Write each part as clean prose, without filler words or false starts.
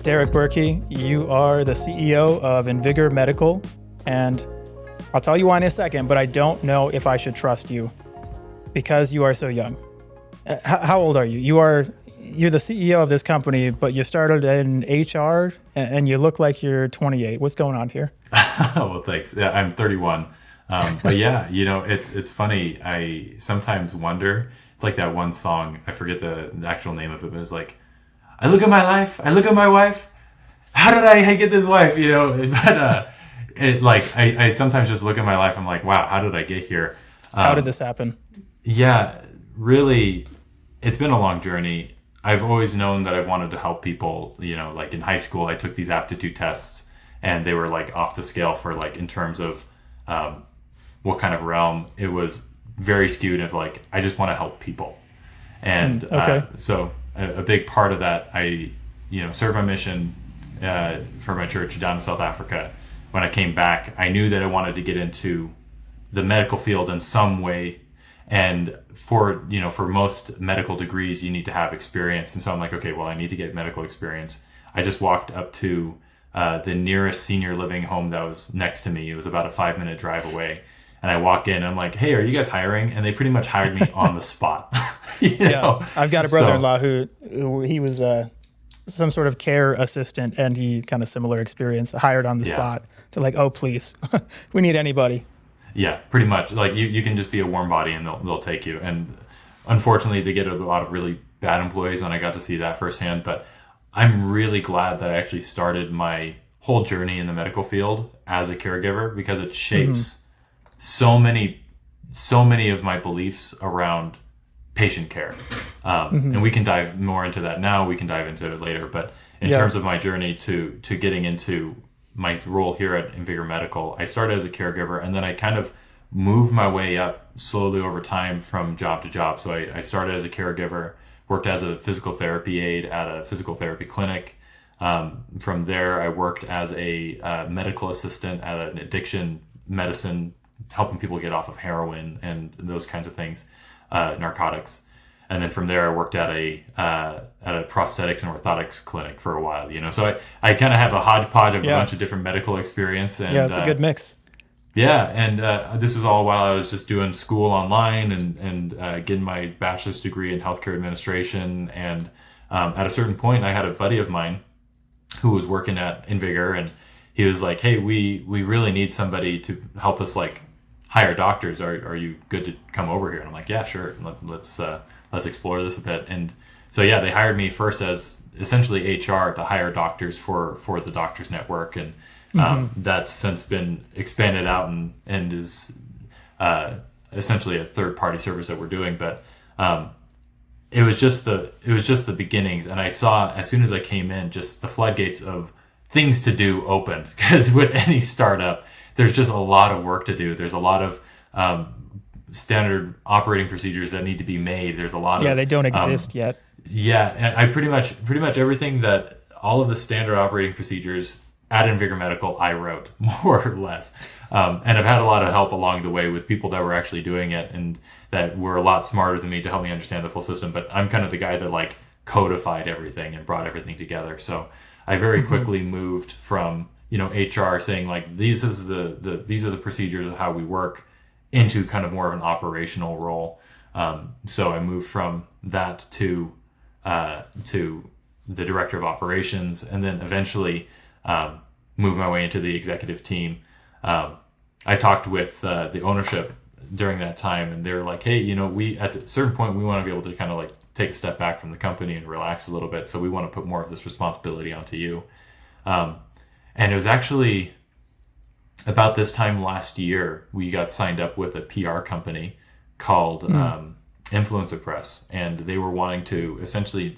Derek Berkey, you are the CEO of Invigor Medical, and I'll tell you why in a second, but I don't know if I should trust you because you are so young. How old are you? You're the CEO of this company, but you started in HR and you look like you're 28. What's going on here? Well, thanks. Yeah, I'm 31. But yeah, it's funny. I sometimes wonder, it's like that one song, I forget the actual name of it, but it's like, I look at my life, I look at my wife, how did I get this wife? But I sometimes just look at my life, I'm like, wow, how did I get here? How did this happen? Yeah, really, it's been a long journey. I've always known that I've wanted to help people. Like in high school, I took these aptitude tests and they were like off the scale for like in terms of what kind of realm. It was very skewed of like, I just want to help people. And so a big part of that, I served my mission for my church down in South Africa. When I came back, I knew that I wanted to get into the medical field in some way. And for most medical degrees, you need to have experience. And so I'm like, okay, well, I need to get medical experience. I just walked up to the nearest senior living home that was next to me. It was about a 5-minute drive away. And I walk in, I'm like, hey, are you guys hiring? And they pretty much hired me on the spot. Yeah, I've got a brother-in-law who he was some sort of care assistant, and he kind of similar experience, hired on the spot to like, oh, please, we need anybody. Yeah, pretty much. Like you can just be a warm body and they'll take you. And unfortunately, they get a lot of really bad employees, and I got to see that firsthand. But I'm really glad that I actually started my whole journey in the medical field as a caregiver, because it shapes so many of my beliefs around patient care. And we can dive more into that now. We can dive into it later. But in terms of my journey to getting into my role here at Invigor Medical, I started as a caregiver, and then I kind of moved my way up slowly over time from job to job. So I started as a caregiver, worked as a physical therapy aide at a physical therapy clinic. From there, I worked as a medical assistant at an addiction medicine, helping people get off of heroin and those kinds of things, narcotics. And then from there, I worked at a prosthetics and orthotics clinic for a while. So I kind of have a hodgepodge of a bunch of different medical experience. And, it's a good mix. Yeah, and this was all while I was just doing school online and getting my bachelor's degree in healthcare administration. And at a certain point, I had a buddy of mine who was working at Invigor, and he was like, "Hey, we really need somebody to help us like hire doctors. Are you good to come over here?" And I'm like, "Yeah, sure. Let's explore this a bit." And so they hired me first as essentially HR to hire doctors for the doctors network, and that's since been expanded out and is essentially a third party service that we're doing. But it was just the beginnings, and I saw as soon as I came in, just the floodgates of things to do opened, because with any startup, there's just a lot of work to do. There's a lot of standard operating procedures that need to be made. There's a lot of they don't exist yet. And I pretty much everything that all of the standard operating procedures at Invigor Medical I wrote, more or less, and I've had a lot of help along the way with people that were actually doing it and that were a lot smarter than me to help me understand the full system. But I'm kind of the guy that like codified everything and brought everything together. So I very quickly moved from HR saying like these are the procedures of how we work, into kind of more of an operational role. So I moved from that to the director of operations, and then eventually moved my way into the executive team. I talked with the ownership during that time, and they were like, "Hey, we at a certain point we want to be able to kind of like take a step back from the company and relax a little bit. So we want to put more of this responsibility onto you." And it was actually about this time last year, we got signed up with a PR company called Influencer Press, and they were wanting to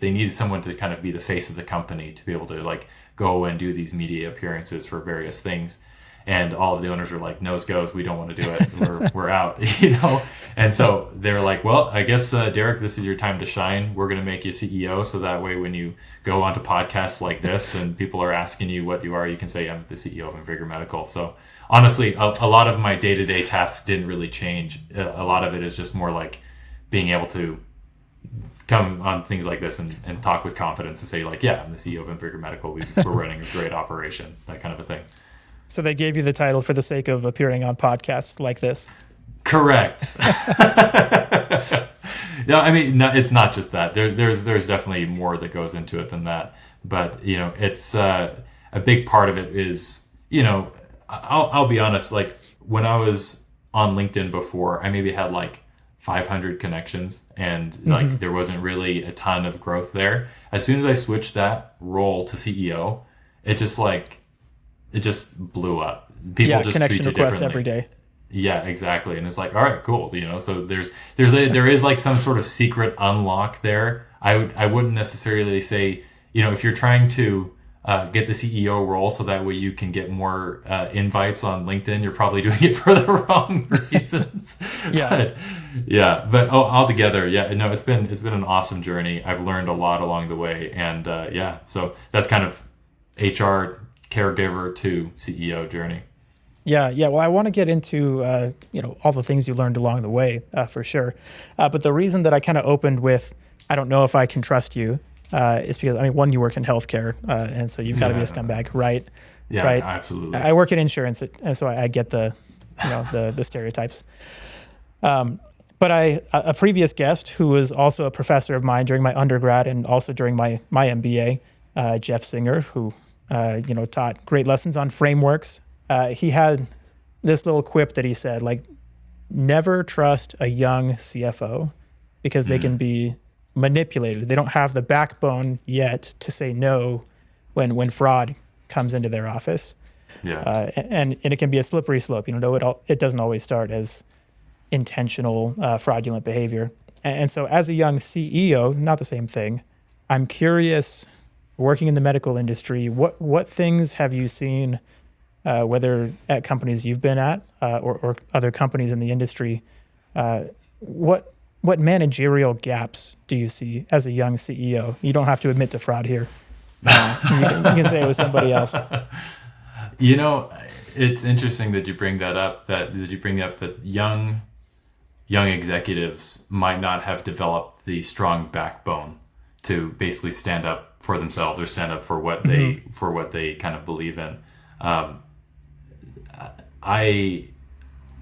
they needed someone to kind of be the face of the company to be able to like go and do these media appearances for various things. And all of the owners were like, "Nose goes, we don't want to do it. We're out," And so they were like, "Well, I guess Derek, this is your time to shine. We're going to make you CEO, so that way when you go onto podcasts like this and people are asking you what you are, you can say I'm the CEO of Invigor Medical." So honestly, a lot of my day-to-day tasks didn't really change. A lot of it is just more like being able to come on things like this and talk with confidence and say like, yeah, I'm the CEO of Invigor Medical. We're running a great operation, that kind of a thing. So they gave you the title for the sake of appearing on podcasts like this. Correct. No, I mean, no, it's not just that. There's definitely more that goes into it than that. But it's a big part of it is, I'll be honest. Like when I was on LinkedIn before, I maybe had like 500 connections, and like there wasn't really a ton of growth there. As soon as I switched that role to CEO, it just blew up. People just connection treat you requests differently. every day. Yeah, exactly. And it's like, all right, cool. So there is like some sort of secret unlock there. I wouldn't necessarily say, if you're trying to get the CEO role so that way you can get more invites on LinkedIn, you're probably doing it for the wrong reasons. But altogether, no, it's been an awesome journey. I've learned a lot along the way, and so that's kind of HR caregiver to CEO journey. Yeah. Well, I want to get into all the things you learned along the way for sure. But the reason that I kind of opened with, I don't know if I can trust you, is because one, you work in healthcare, and so you've got to be a scumbag, right? Yeah, right? Absolutely. I work in insurance, and so I get the the stereotypes. But a previous guest who was also a professor of mine during my undergrad and also during my MBA, Jeff Singer, who taught great lessons on frameworks. He had this little quip that he said, like, never trust a young CFO because they can be manipulated. They don't have the backbone yet to say no when fraud comes into their office. Yeah. And it can be a slippery slope. It doesn't always start as intentional fraudulent behavior. And so as a young CEO, not the same thing. I'm curious, working in the medical industry, what things have you seen, whether at companies you've been at or other companies in the industry, what managerial gaps do you see as a young CEO? You don't have to admit to fraud here. You can say it was somebody else. It's interesting that you bring that up. That young executives might not have developed the strong backbone to basically stand up for themselves or stand up for what they kind of believe in. I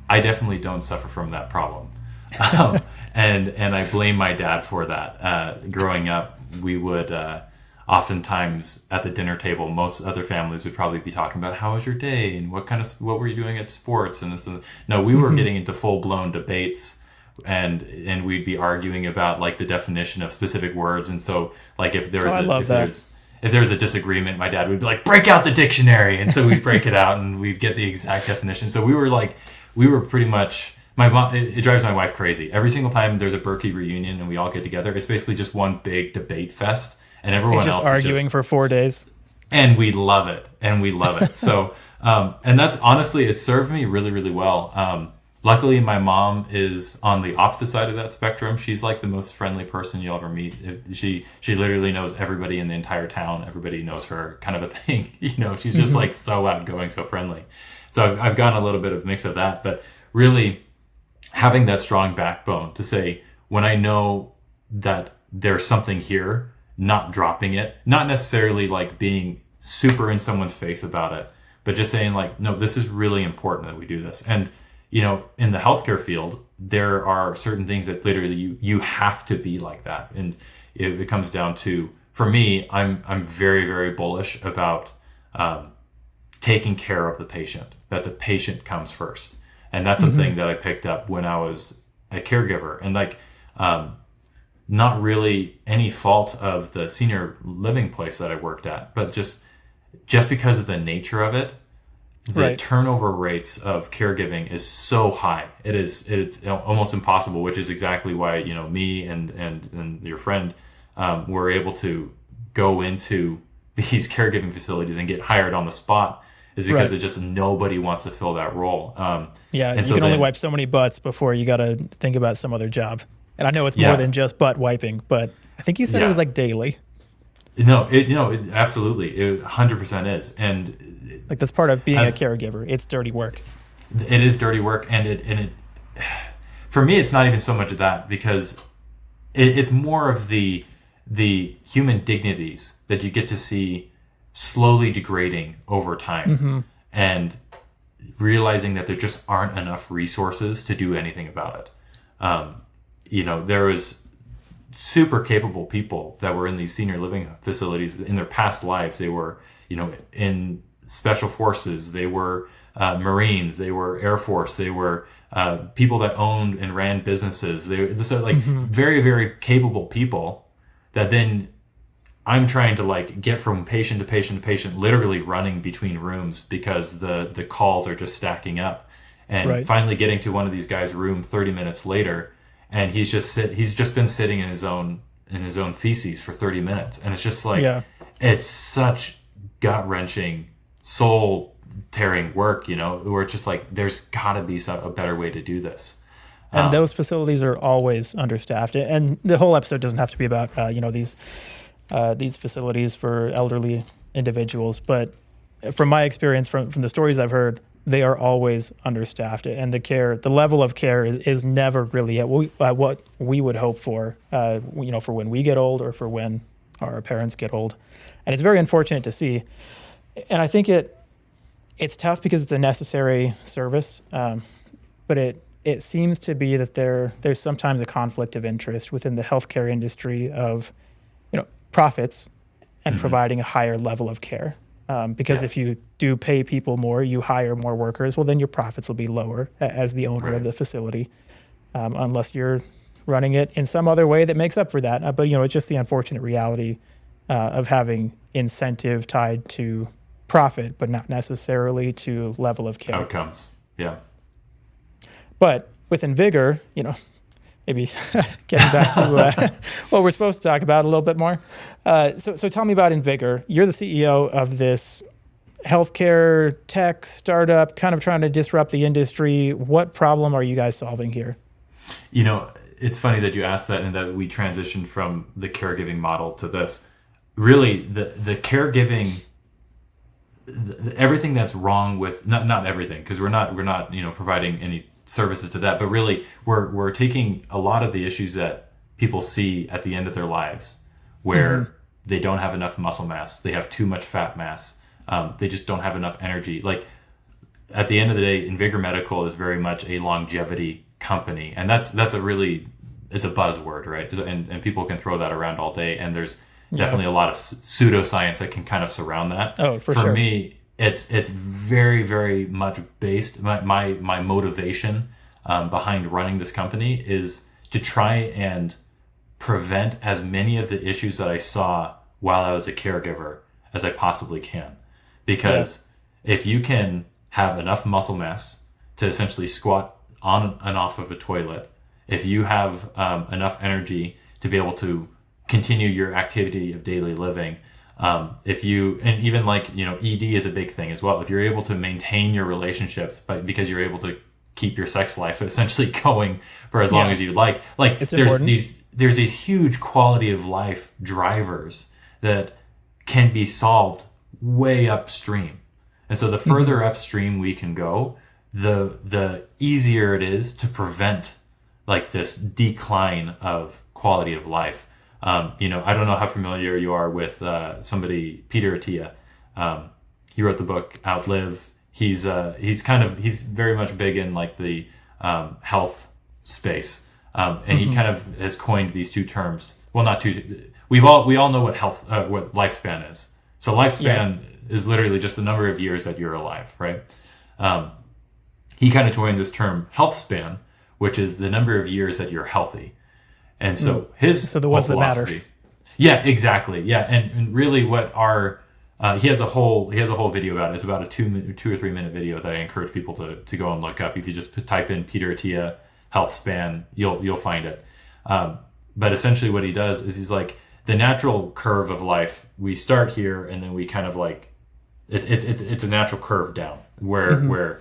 definitely don't suffer from that problem. And I blame my dad for that. Growing up, we would oftentimes at the dinner table, most other families would probably be talking about how was your day and what were you doing at sports and this and no, we were getting into full blown debates, and we'd be arguing about like the definition of specific words. And so like if there's a disagreement, my dad would be like, break out the dictionary. And so we'd break it out and we'd get the exact definition. So we were pretty much, my mom, it drives my wife crazy. Every single time there's a Berkey reunion and we all get together, it's basically just one big debate fest, and everyone else is arguing for 4 days. And we love it. So, and that's honestly, it served me really, really well. Luckily, my mom is on the opposite side of that spectrum. She's like the most friendly person you'll ever meet. She literally knows everybody in the entire town. Everybody knows her, kind of a thing. She's just like so outgoing, so friendly. So I've gotten a little bit of mix of that, but really having that strong backbone to say, when I know that there's something here, not dropping it, not necessarily like being super in someone's face about it, but just saying like, no, this is really important that we do this. And in the healthcare field, there are certain things that literally you have to be like that. And it comes down to, for me, I'm very, very bullish about taking care of the patient, that the patient comes first. And that's something that I picked up when I was a caregiver. And like, not really any fault of the senior living place that I worked at, but just because of the nature of it, the turnover rates of caregiving is so high. It's almost impossible, which is exactly why, me and your friend were able to go into these caregiving facilities and get hired on the spot, is because it just nobody wants to fill that role. And you can only wipe so many butts before you got to think about some other job. And I know it's more than just butt wiping, but I think you said it was like daily. No, it absolutely, it 100% is. And like that's part of being a caregiver. It's dirty work. It is dirty work. And it for me, it's not even so much of that, because it's more of the human dignities that you get to see slowly degrading over time, and realizing that there just aren't enough resources to do anything about it. There was super capable people that were in these senior living facilities in their past lives. They were, in special forces, they were Marines, they were Air Force, they were people that owned and ran businesses. This are like very, very capable people that then I'm trying to like get from patient to patient to patient, literally running between rooms because the calls are just stacking up, and finally getting to one of these guys' room 30 minutes later, and he's just been sitting in his own feces for 30 minutes, and it's just like it's such gut wrenching, soul tearing work, where it's just like there's got to be a better way to do this. And those facilities are always understaffed, and the whole episode doesn't have to be about these facilities for elderly individuals, but from my experience, from the stories I've heard, they are always understaffed, and the level of care is never really at what we would hope for, for when we get old or for when our parents get old. And it's very unfortunate to see. And I think it's tough because it's a necessary service, but it seems to be that there's sometimes a conflict of interest within the healthcare industry of profits and providing a higher level of care. Because if you do pay people more, you hire more workers, well, then your profits will be lower as the owner of the facility, unless you're running it in some other way that makes up for that. But, it's just the unfortunate reality of having incentive tied to profit, but not necessarily to level of care. Outcomes, yeah. But with Invigor, maybe getting back to what we're supposed to talk about a little bit more. So tell me about Invigor. You're the CEO of this healthcare tech startup, kind of trying to disrupt the industry. What problem are you guys solving here? It's funny that you asked that, and that we transitioned from the caregiving model to this. Really, the caregiving, everything that's wrong with, not everything, because we're not providing any services to that, but really we're taking a lot of the issues that people see at the end of their lives, where they don't have enough muscle mass, they have too much fat mass, they just don't have enough energy. Like, at the end of the day, Invigor Medical is very much a longevity company, and that's it's a buzzword, right? And people can throw that around all day, and there's definitely a lot of pseudoscience that can kind of surround that. Oh, for sure. For me, it's very, very much based, my motivation behind running this company is to try and prevent as many of the issues that I saw while I was a caregiver as I possibly can. Because if you can have enough muscle mass to essentially squat on and off of a toilet, if you have enough energy to be able to continue your activity of daily living, even ED is a big thing as well. If you're able to maintain your relationships, because you're able to keep your sex life essentially going for as long as you'd like there's these huge quality of life drivers that can be solved way upstream. And so the further upstream we can go, the easier it is to prevent like this decline of quality of life. I don't know how familiar you are with Peter Attia. He wrote the book Outlive. He's very much big in like the health space, and he kind of has coined these two terms. Well, not two. We all know what what lifespan is. So lifespan is literally just the number of years that you're alive, right? He kind of coined this term healthspan, which is the number of years that you're healthy. And so the ones that matter. Yeah, exactly. Yeah, and really, what he has a whole video about it. It's about a 2 or 3 minute video that I encourage people to go and look up. If you just type in Peter Attia healthspan, you'll find it. But essentially, what he does is he's like, the natural curve of life. We start here, and then we kind of like it's a natural curve down where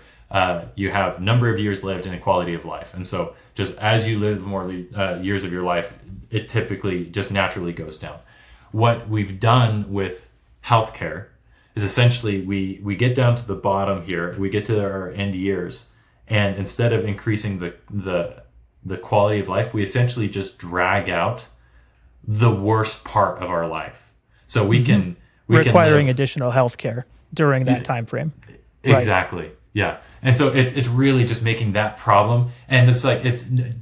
you have number of years lived and the quality of life. And so just as you live more years of your life, it typically just naturally goes down. What we've done with healthcare is essentially we get down to the bottom here, we get to our end years, and instead of increasing the the quality of life, we essentially just drag out the worst part of our life. So we can requiring additional health care during that time frame. Exactly. Right. Yeah. And so it's really just making that problem. And it's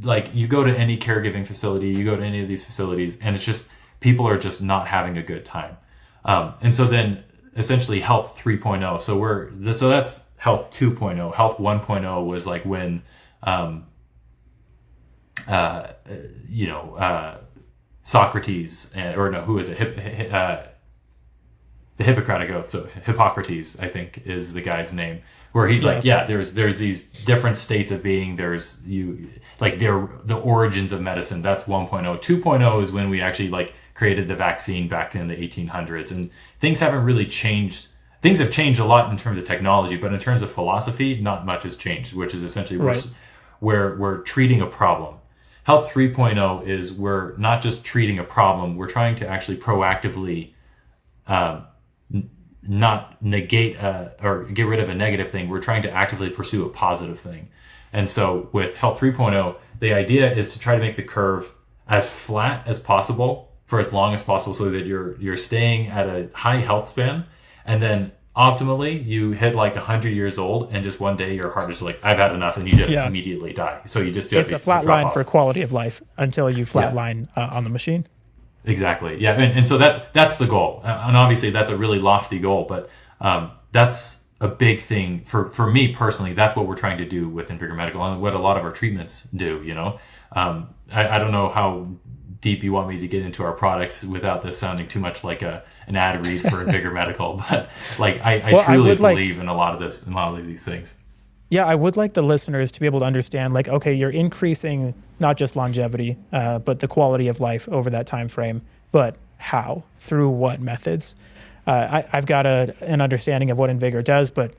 like you go to any caregiving facility, you go to any of these facilities, and it's just people are just not having a good time. And so then essentially health 3.0. So that's health 2.0. Health 1.0 was like when Socrates who is it? The Hippocratic Oath. So Hippocrates, I think, is the guy's name. Where he's like, there's these different states of being. There's the origins of medicine. That's 1.0. 2.0 is when we actually like created the vaccine back in the 1800s, and things haven't really changed. Things have changed a lot in terms of technology, but in terms of philosophy, not much has changed. Which is essentially where we're treating a problem. Health 3.0 is we're not just treating a problem. We're trying to actually proactively not negate or get rid of a negative thing. We're trying to actively pursue a positive thing. And so with Health 3.0, the idea is to try to make the curve as flat as possible for as long as possible so that you're staying at a high health span. And then optimally, you hit like 100 years old and just one day your heart is like, I've had enough, and you just immediately die. So you just it's a flat line for quality of life until you flatline on the machine. Exactly. Yeah. And so that's the goal. And obviously that's a really lofty goal, but that's a big thing for me personally. That's what we're trying to do with Invigor Medical and what a lot of our treatments do, I don't know how deep you want me to get into our products without this sounding too much like an ad read for Invigor Medical, but like I truly believe in a lot of these things. Yeah, I would like the listeners to be able to understand, like, okay, you're increasing not just longevity, but the quality of life over that time frame. But how? Through what methods? I've got an understanding of what Invigor does, but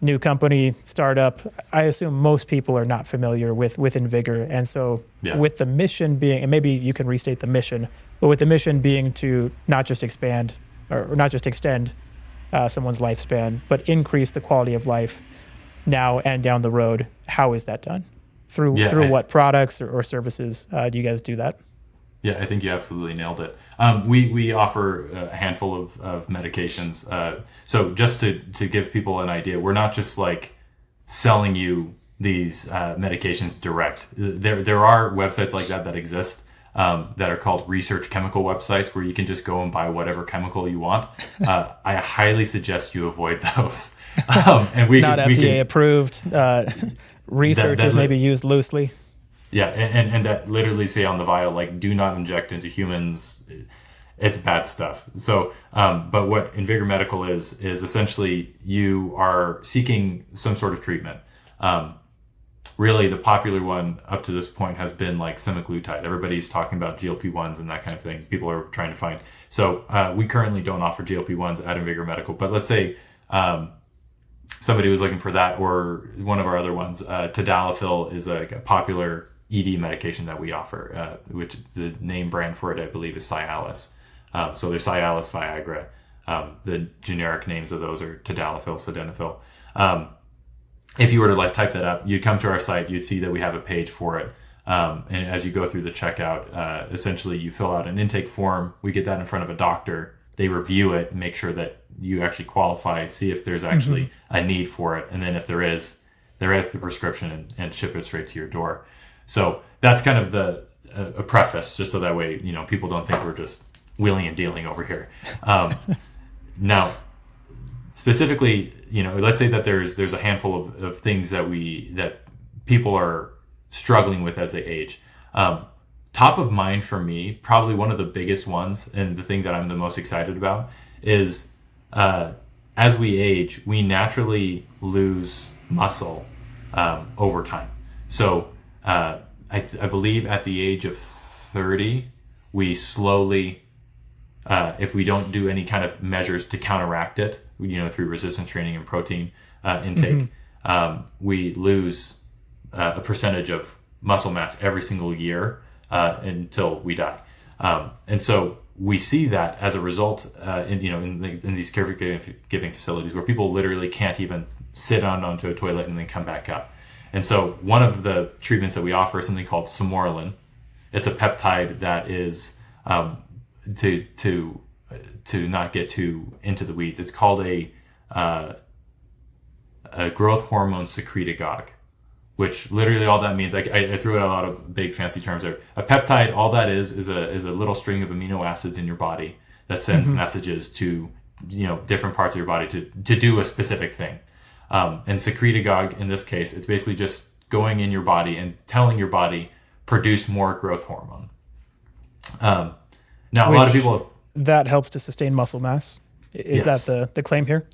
new company, startup. I assume most people are not familiar with Invigor, and so with the mission being, and maybe you can restate the mission, but with the mission being to not just expand or not just extend someone's lifespan, but increase the quality of life now and down the road. How is that done? Through what products or services do you guys do that? Yeah, I think you absolutely nailed it. We offer a handful of medications. So just to give people an idea, we're not just like selling you these medications direct. There are websites like that exist that are called research chemical websites where you can just go and buy whatever chemical you want. I highly suggest you avoid those. And not FDA approved. Research is maybe used loosely. Yeah, and that literally say on the vial, like, do not inject into humans. It's bad stuff. So, but what Invigor Medical is essentially you are seeking some sort of treatment. Really, the popular one up to this point has been like semaglutide. Everybody's talking about GLP1's and that kind of thing. People are trying to find. So we currently don't offer GLP1's at Invigor Medical, but let's say somebody was looking for that, or one of our other ones, tadalafil is a popular ED medication that we offer, which the name brand for it, I believe, is Cialis. So there's Cialis, Viagra. The generic names of those are tadalafil, sildenafil. If you were to like type that up, you'd come to our site, you'd see that we have a page for it. And as you go through the checkout, essentially you fill out an intake form. We get that in front of a doctor. They review it and make sure that you actually qualify, see if there's actually a need for it. And then if there is, they write the prescription and ship it straight to your door. So that's kind of a preface, just so that way, people don't think we're just wheeling and dealing over here. Now, specifically, let's say that there's a handful of things that people are struggling with as they age. Top of mind for me, probably one of the biggest ones, and the thing that I'm the most excited about is as we age, we naturally lose muscle over time. So I believe at the age of 30, we slowly, if we don't do any kind of measures to counteract it, through resistance training and protein intake, we lose a percentage of muscle mass every single year until we die. And so we see that as a result in these caregiving facilities where people literally can't even sit onto a toilet and then come back up. And so one of the treatments that we offer is something called Somorelin. It's a peptide that is, to not get too into the weeds, it's called a growth hormone secretagogue, which literally all that means, I threw out a lot of big fancy terms there. A peptide, all that is a little string of amino acids in your body that sends messages to, different parts of your body to do a specific thing. And secretagogue, in this case, it's basically just going in your body and telling your body, produce more growth hormone. Now, a lot of people have... That helps to sustain muscle mass. Is Yes. that the claim here?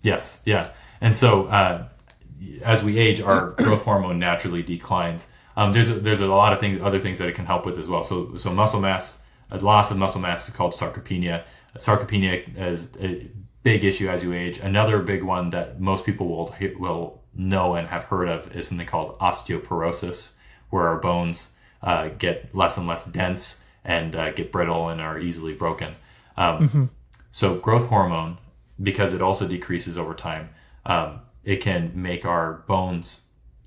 Yes, yeah. And so as we age, our growth hormone naturally declines. There's a lot of other things that it can help with as well. So muscle mass, a loss of muscle mass is called sarcopenia. Sarcopenia is a big issue as you age. Another big one that most people will know and have heard of is something called osteoporosis, where our bones get less and less dense and get brittle and are easily broken. So growth hormone, because it also decreases over time, it can make our bones,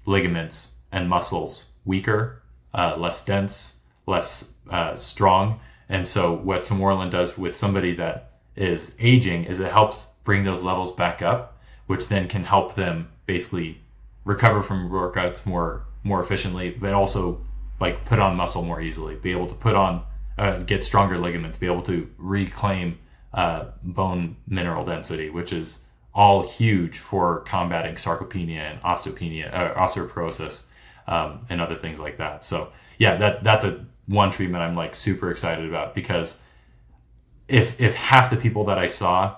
ligaments, and muscles weaker, less dense, less strong. And so what Somorelin does with somebody that is aging is it helps bring those levels back up, which then can help them basically recover from workouts more efficiently, but also like put on muscle more easily, be able to put on, get stronger ligaments, be able to reclaim bone mineral density, which is all huge for combating sarcopenia and osteoporosis, and other things like that. So yeah, that's one treatment I'm like super excited about, because if half the people that I saw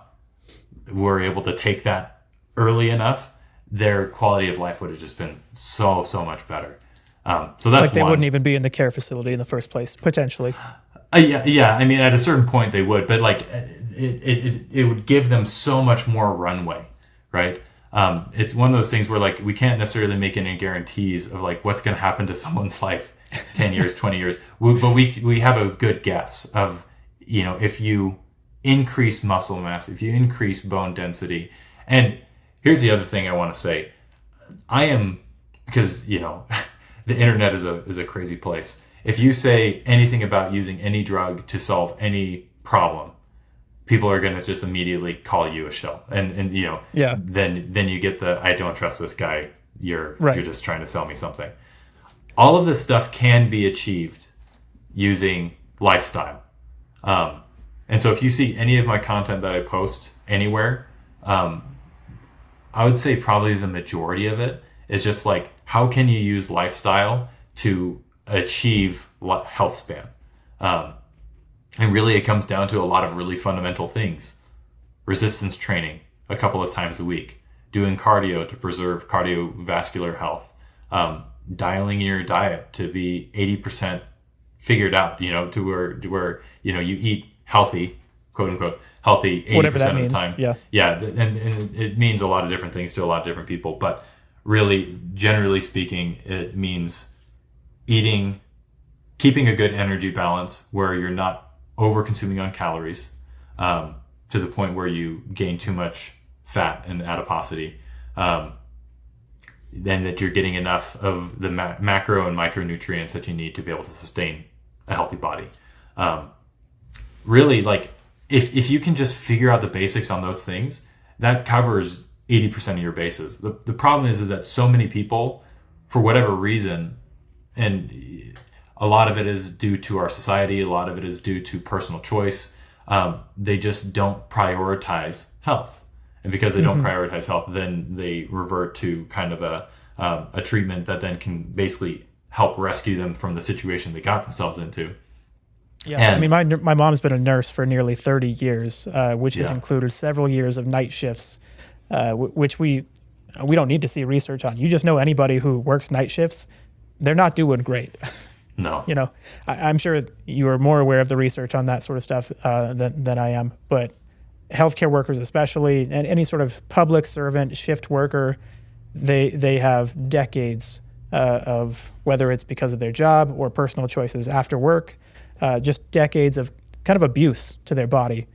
were able to take that early enough, their quality of life would have just been so much better. So that's Like they one. wouldn't even be in the care facility in the first place, potentially. Yeah. I mean, at a certain point they would, but like it would give them so much more runway, right? It's one of those things where like we can't necessarily make any guarantees of like what's going to happen to someone's life 10 years, 20 years. But we have a good guess of, if you increase muscle mass, if you increase bone density. And here's the other thing I want to say. Because, the internet is a crazy place. If you say anything about using any drug to solve any problem, people are going to just immediately call you a shill. And then you get the, I don't trust this guy. You're just trying to sell me something. All of this stuff can be achieved using lifestyle. And so if you see any of my content that I post anywhere, I would say probably the majority of it is just like, how can you use lifestyle to achieve health span? And really it comes down to a lot of really fundamental things. Resistance training a couple of times a week, doing cardio to preserve cardiovascular health, dialing your diet to be 80% figured out, to where you eat healthy, quote unquote, healthy 80% of the time. Yeah. And it means a lot of different things to a lot of different people, but really, generally speaking, it means keeping a good energy balance where you're not over consuming on calories, to the point where you gain too much fat and adiposity. Then that you're getting enough of the macro and micronutrients that you need to be able to sustain a healthy body. Really, like if you can just figure out the basics on those things, that covers 80% of your bases. The problem is that so many people, for whatever reason, and a lot of it is due to our society, a lot of it is due to personal choice, they just don't prioritize health. And because they don't prioritize health, then they revert to kind of a treatment that then can basically help rescue them from the situation they got themselves into. Yeah, and, I mean, my mom's been a nurse for nearly 30 years, which has included several years of night shifts, which we don't need to see research on. You just know anybody who works night shifts, they're not doing great. No. I'm sure you are more aware of the research on that sort of stuff than I am, but healthcare workers especially, and any sort of public servant, shift worker, they have decades of, whether it's because of their job or personal choices after work, just decades of kind of abuse to their body.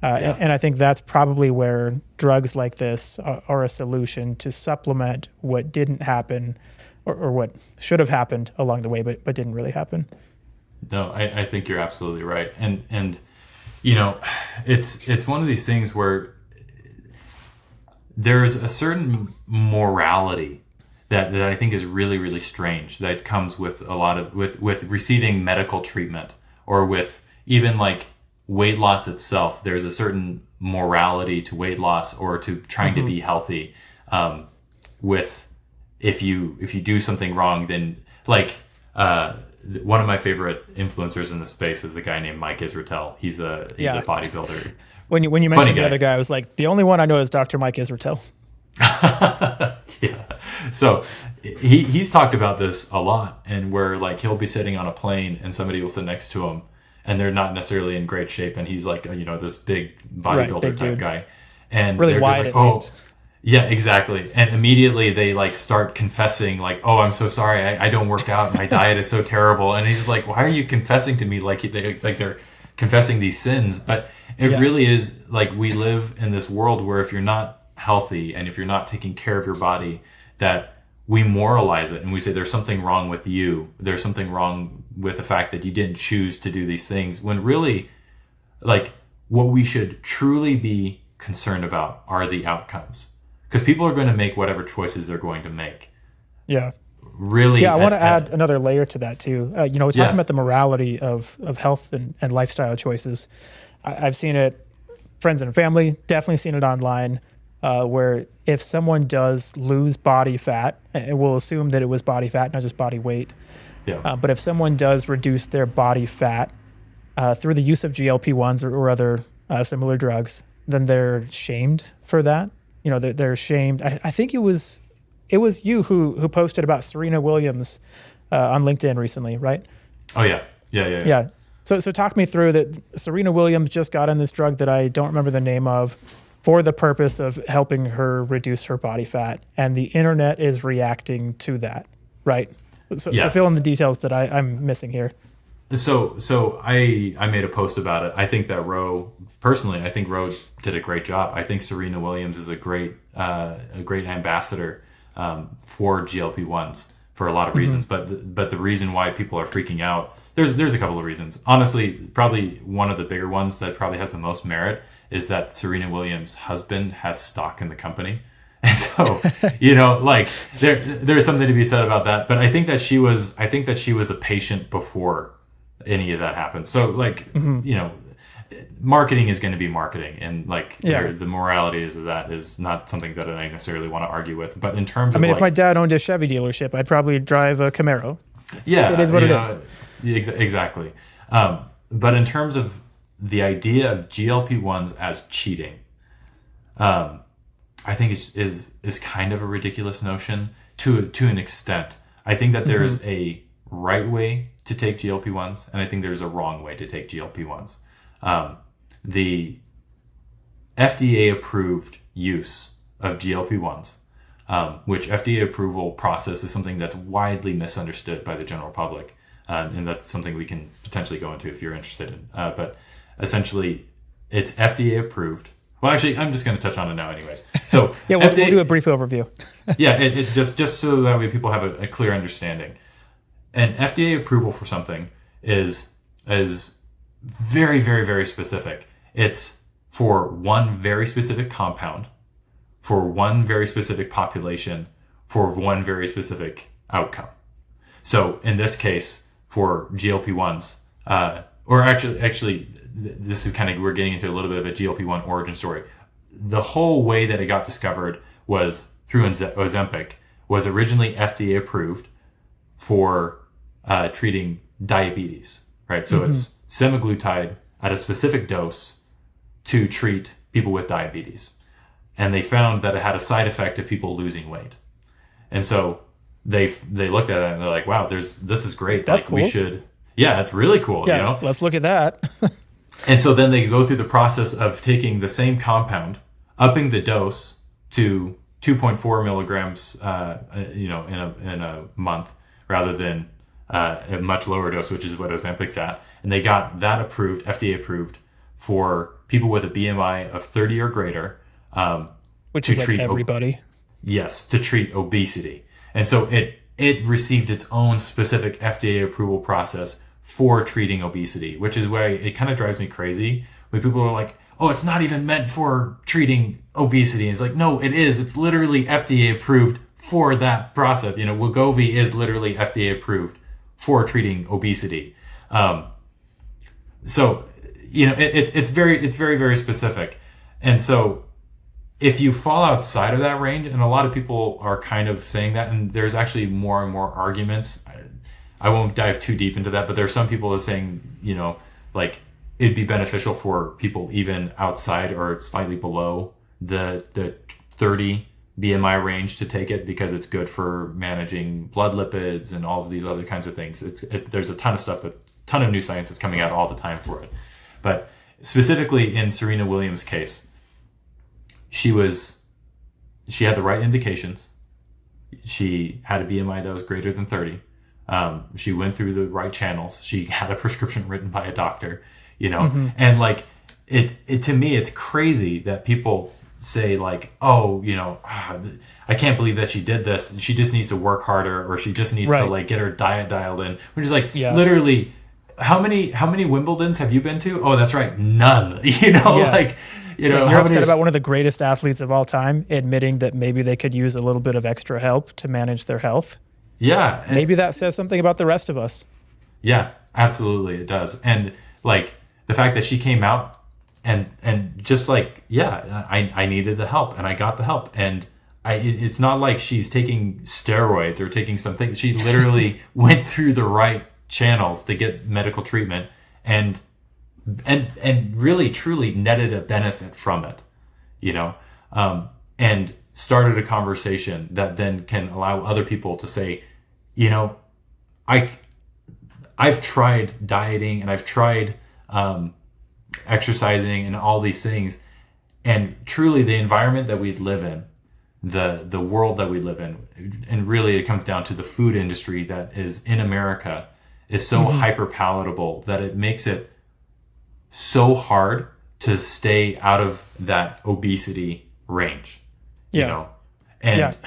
And I think that's probably where drugs like this are a solution to supplement what didn't happen or what should have happened along the way, but didn't really happen. No, I think you're absolutely right. And it's one of these things where there's a certain morality that I think is really, really strange that comes with a lot of with receiving medical treatment, or with even like weight loss itself. There's a certain morality to weight loss or to trying to be healthy. With if you do something wrong, then like one of my favorite influencers in the space is a guy named Mike Israetel. He's a bodybuilder. When you mentioned the other guy, I was like, the only one I know is Dr. Mike Israetel. Yeah. So he's talked about this a lot, and where like he'll be sitting on a plane and somebody will sit next to him and they're not necessarily in great shape, and he's like, this big bodybuilder big type dude. guy, and Really they're wide just at like, least. yeah, exactly. And immediately they like start confessing like, oh, I'm so sorry. I don't work out. My diet is so terrible. And he's like, why are you confessing to me? Like they're confessing these sins. But it really is like, we live in this world where if you're not healthy and if you're not taking care of your body, that we moralize it and we say there's something wrong with you. There's something wrong with the fact that you didn't choose to do these things, when really like what we should truly be concerned about are the outcomes. Because people are going to make whatever choices they're going to make. Yeah. Really. Yeah, I want to add another layer to that too. We're talking about the morality of health and lifestyle choices. I've seen it, friends and family, definitely seen it online, where if someone does lose body fat, and we'll assume that it was body fat, not just body weight. Yeah. But if someone does reduce their body fat through the use of GLP1's or other similar drugs, then they're shamed for that. They're shamed. I think it was you who posted about Serena Williams on LinkedIn recently, right? Oh yeah. Yeah. So talk me through that. Serena Williams just got on this drug that I don't remember the name of for the purpose of helping her reduce her body fat, and the internet is reacting to that, right? So fill in the details that I'm missing here. So I made a post about it. I think that Roe did a great job. I think Serena Williams is a great ambassador for GLP1s for a lot of reasons. But the reason why people are freaking out, there's a couple of reasons. Honestly, probably one of the bigger ones that probably has the most merit is that Serena Williams' husband has stock in the company. And so, there's something to be said about that. But I think that she was a patient before any of that happened. So marketing is going to be marketing, and the morality is not something that I necessarily want to argue with. But in terms of, if my dad owned a Chevy dealership, I'd probably drive a Camaro. Yeah, it is what it is. Exactly. But in terms of the idea of GLP-1s as cheating, I think is kind of a ridiculous notion to an extent. I think that there's a right way to take GLP-1s, and I think there's a wrong way to take GLP-1s. The FDA approved use of GLP-1s, which FDA approval process is something that's widely misunderstood by the general public. And that's something we can potentially go into if you're interested in. But essentially, it's FDA approved. Well, actually, I'm just going to touch on it now anyways. So we'll do a brief overview. It just so that way people have a clear understanding. An FDA approval for something is very, very, very specific. It's for one very specific compound, for one very specific population, for one very specific outcome. So in this case, for GLP-1s, or actually, this is kind of, we're getting into a little bit of a GLP-1 origin story. The whole way that it got discovered was through Ozempic, was originally FDA approved for treating diabetes, right? So it's semaglutide at a specific dose to treat people with diabetes. And they found that it had a side effect of people losing weight. And so they looked at it and they're like, wow, this is great. That's cool. We should, that's really cool. Yeah, let's look at that. And so then they go through the process of taking the same compound, upping the dose to 2.4 milligrams, in a month, rather than a much lower dose, which is what Ozempic's at. And they got that approved, FDA approved, for people with a BMI of 30 or greater. Which is like everybody. Yes, to treat obesity. And so it it received its own specific FDA approval process for treating obesity, which is why it kind of drives me crazy when people are like, oh, it's not even meant for treating obesity. And it's like, no, it is. It's literally FDA approved for that process. Wegovy is literally FDA approved for treating obesity. It's very, very specific. And so if you fall outside of that range, and a lot of people are kind of saying that, and there's actually more and more arguments. I won't dive too deep into that, but there are some people that are saying, like it'd be beneficial for people even outside or slightly below the 30 BMI range to take it, because it's good for managing blood lipids and all of these other kinds of things. There's a ton of stuff, ton of new science that's coming out all the time for it. But specifically in Serena Williams' case, she had the right indications. She had a BMI that was greater than 30. She went through the right channels. She had a prescription written by a doctor, and like it to me, it's crazy that people say like, oh, I can't believe that she did this. She just needs to work harder, or she just needs to like get her diet dialed in. Which is like, literally, how many Wimbledons have you been to? Oh, that's right, none. Like. You're upset about one of the greatest athletes of all time admitting that maybe they could use a little bit of extra help to manage their health. Yeah. Maybe that says something about the rest of us. Yeah, absolutely it does. And like the fact that she came out and just like, I needed the help and I got the help. And it's not like she's taking steroids or taking something. She literally went through the right channels to get medical treatment and really truly netted a benefit from it, and started a conversation that then can allow other people to say, I've tried dieting and I've tried exercising and all these things, and truly the environment that we live in, the world that we live in, and really it comes down to the food industry that is in America is so hyper palatable that it makes it so hard to stay out of that obesity range, and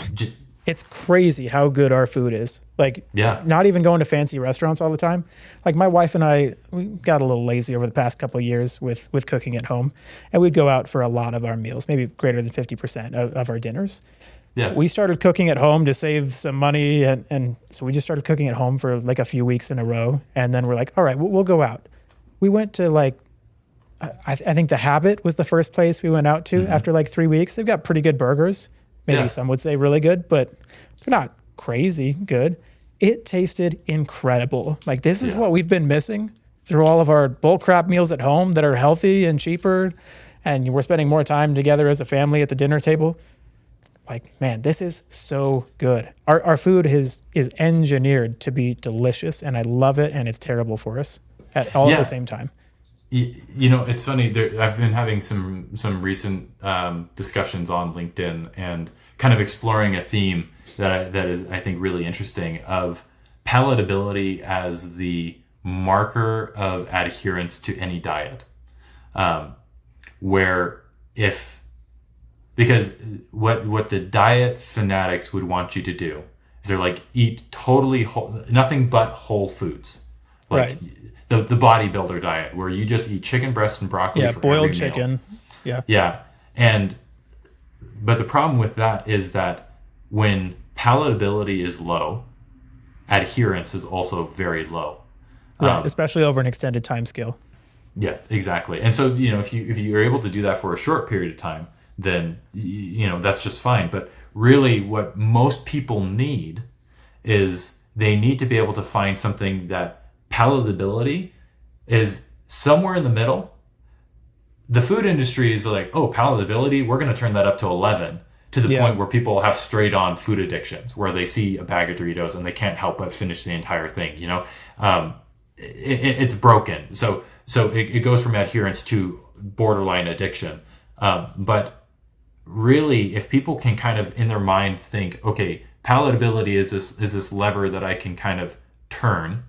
it's crazy how good our food is. Like, not even going to fancy restaurants all the time. Like my wife and I, we got a little lazy over the past couple of years with cooking at home, and we'd go out for a lot of our meals, maybe greater than 50% of our dinners. Yeah. We started cooking at home to save some money, and so we just started cooking at home for like a few weeks in a row, and then we're like, all right, we'll go out. We went to like, I think The Habit was the first place we went out to after like 3 weeks. They've got pretty good burgers. Maybe some would say really good, but they're not crazy good. It tasted incredible. Like this is what we've been missing through all of our bullcrap meals at home that are healthy and cheaper, and we're spending more time together as a family at the dinner table. Like, man, this is so good. Our food is engineered to be delicious, and I love it, and it's terrible for us at the same time. It's funny. I've been having some recent discussions on LinkedIn and kind of exploring a theme that is, I think, really interesting, of palatability as the marker of adherence to any diet. Because what the diet fanatics would want you to do is they're like, eat totally nothing but whole foods. Like, right. The bodybuilder diet, where you just eat chicken breast and broccoli for boiled every chicken. Meal. Yeah. But the problem with that is that when palatability is low, adherence is also very low. Right, especially over an extended time scale. Yeah, exactly. And so, if you're able to do that for a short period of time, then, that's just fine. But really what most people need is they need to be able to find something that palatability is somewhere in the middle. The food industry is like, oh, palatability, we're going to turn that up to 11, to the point where people have straight on food addictions, where they see a bag of Doritos and they can't help but finish the entire thing. It's broken. So it goes from adherence to borderline addiction. But really, if people can kind of in their mind think, okay, palatability is this lever that I can kind of turn,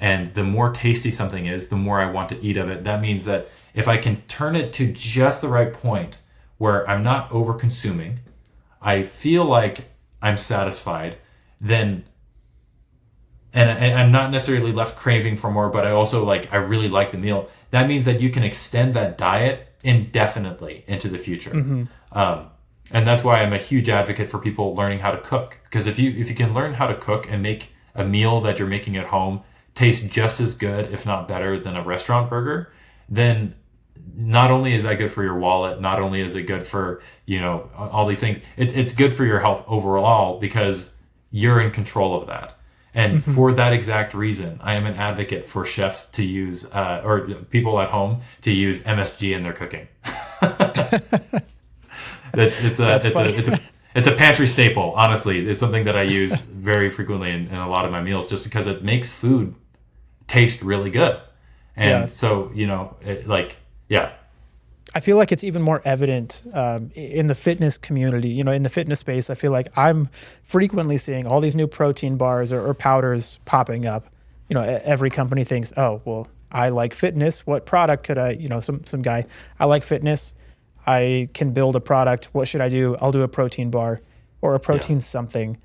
and the more tasty something is, the more I want to eat of it. That means that if I can turn it to just the right point where I'm not over consuming, I feel like I'm satisfied, then I'm not necessarily left craving for more, but I also I really like the meal. That means that you can extend that diet indefinitely into the future. And that's why I'm a huge advocate for people learning how to cook. Because if you can learn how to cook and make a meal that you're making at home taste just as good, if not better, than a restaurant burger, then not only is that good for your wallet, not only is it good for, all these things, it's good for your health overall because you're in control of that. And for that exact reason, I am an advocate for chefs to use, or people at home to use MSG in their cooking. It's a pantry staple, honestly. It's something that I use very frequently in a lot of my meals just because it makes food taste really good. And so, I feel like it's even more evident in the fitness community, in the fitness space. I feel like I'm frequently seeing all these new protein bars or powders popping up. Every company thinks, oh, well, I like fitness. What product could I, some guy, I like fitness. I can build a product. What should I do? I'll do a protein bar or a protein something.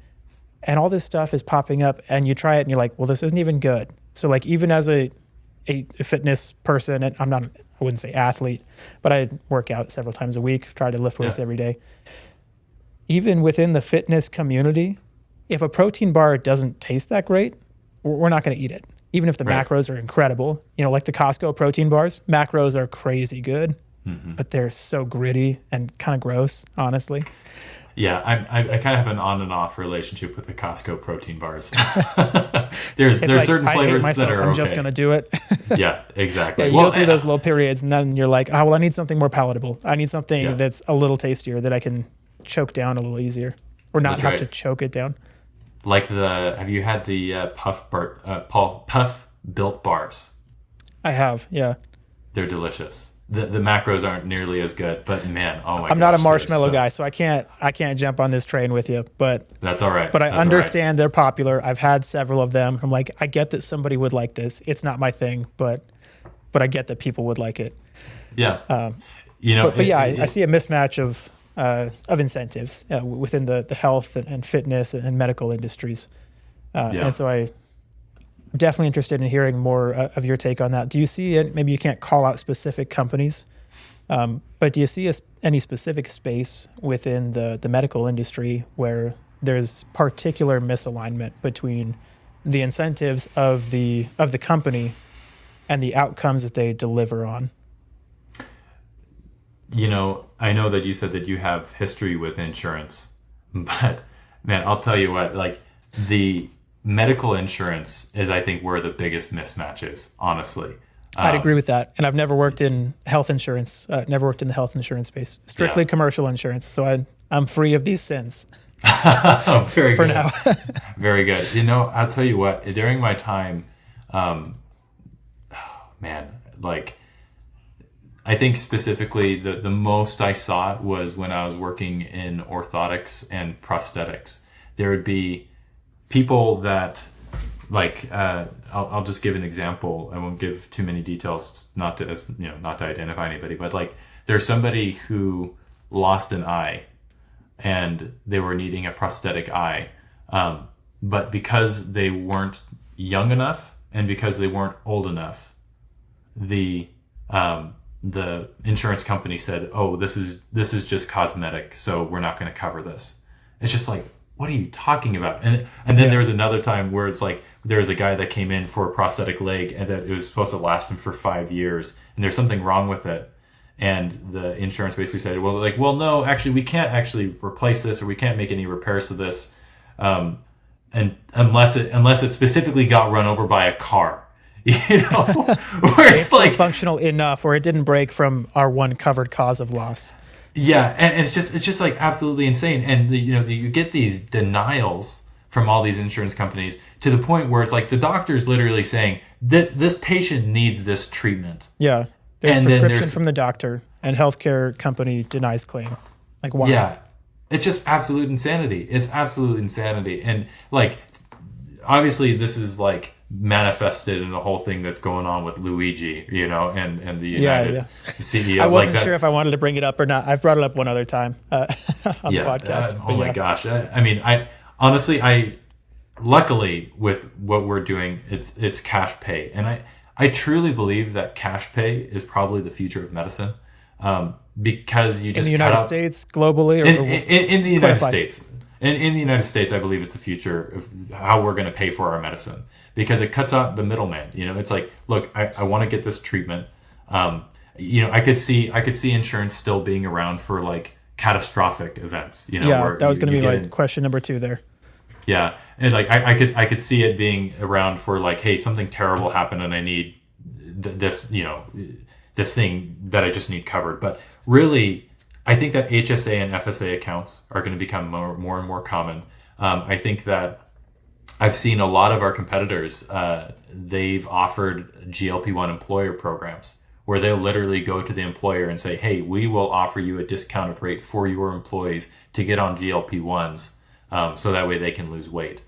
And all this stuff is popping up and you try it and you're like, well, this isn't even good. So even as a fitness person, and I wouldn't say athlete, but I work out several times a week, try to lift weights every day. Even within the fitness community, if a protein bar doesn't taste that great, we're not going to eat it. Even if the macros are incredible, like the Costco protein bars, macros are crazy good, but they're so gritty and kind of gross, honestly. Yeah, I kind of have an on and off relationship with the Costco protein bars. there's certain flavors that are okay. I'm just going to do it. Yeah, exactly. You go through those little periods and then you're like, oh, well, I need something more palatable. I need something that's a little tastier that I can choke down a little easier or not have to choke it down. Have you had the Puff Built bars? I have, yeah. They're delicious. The macros aren't nearly as good, but man, oh my gosh. I'm not a marshmallow guy, so I can't jump on this train with you, but that's all right. But I understand they're popular. I've had several of them. I'm like, I get that somebody would like this. It's not my thing, but I get that people would like it. Yeah. I see a mismatch of incentives within the health and fitness and medical industries. And so I'm definitely interested in hearing more of your take on that. Do you see it? Maybe you can't call out specific companies, but do you see any specific space within the medical industry where there's particular misalignment between the incentives of the company and the outcomes that they deliver on? I know that you said that you have history with insurance, but man, I'll tell you what, the medical insurance is, I think, where the biggest mismatch is, honestly. I'd agree with that. And I've never worked in health insurance, never worked in the health insurance space, strictly commercial insurance. So I'm free of these sins. Very for good. now. Very good. I'll tell you what, during my time, I think specifically the most I saw it was when I was working in orthotics and prosthetics. There would be people that I'll just give an example. I won't give too many details, not to identify anybody, but there's somebody who lost an eye and they were needing a prosthetic eye. But because they weren't young enough and because they weren't old enough, the insurance company said, "Oh, this is just cosmetic, so we're not going to cover this." It's just what are you talking about? And then there was another time where it's there was a guy that came in for a prosthetic leg and that it was supposed to last him for 5 years, and there's something wrong with it. And the insurance basically said, well, no, actually, we can't actually replace this, or we can't make any repairs to this, and unless it specifically got run over by a car, where it's functional enough, or it didn't break from our one covered cause of loss. Yeah, and it's just absolutely insane. And you get these denials from all these insurance companies to the point where it's the doctor's literally saying that this patient needs this treatment. Yeah, there's prescription from the doctor, and healthcare company denies claim. Why? Yeah, it's just absolute insanity. It's absolute insanity, and obviously this is manifested in the whole thing that's going on with Luigi, and the United CEO. I wasn't sure if I wanted to bring it up or not. I've brought it up one other time on the podcast. Oh my gosh. I mean, I honestly, luckily with what we're doing, it's cash pay. And I truly believe that cash pay is probably the future of medicine. Because you just in the United States, globally, or in the United States. In the United States, I believe it's the future of how we're going to pay for our medicine, because it cuts out the middleman. It's like, look, I want to get this treatment. I could see insurance still being around for like catastrophic events. Where that was going to be my question number 2 there. Yeah, and like I could see it being around for like, hey, something terrible happened and I need this thing that I just need covered. But really, I think that HSA and FSA accounts are going to become more and more common. I think that I've seen a lot of our competitors, they've offered GLP-1 employer programs where they'll literally go to the employer and say, hey, we will offer you a discounted rate for your employees to get on GLP-1s, so that way they can lose weight.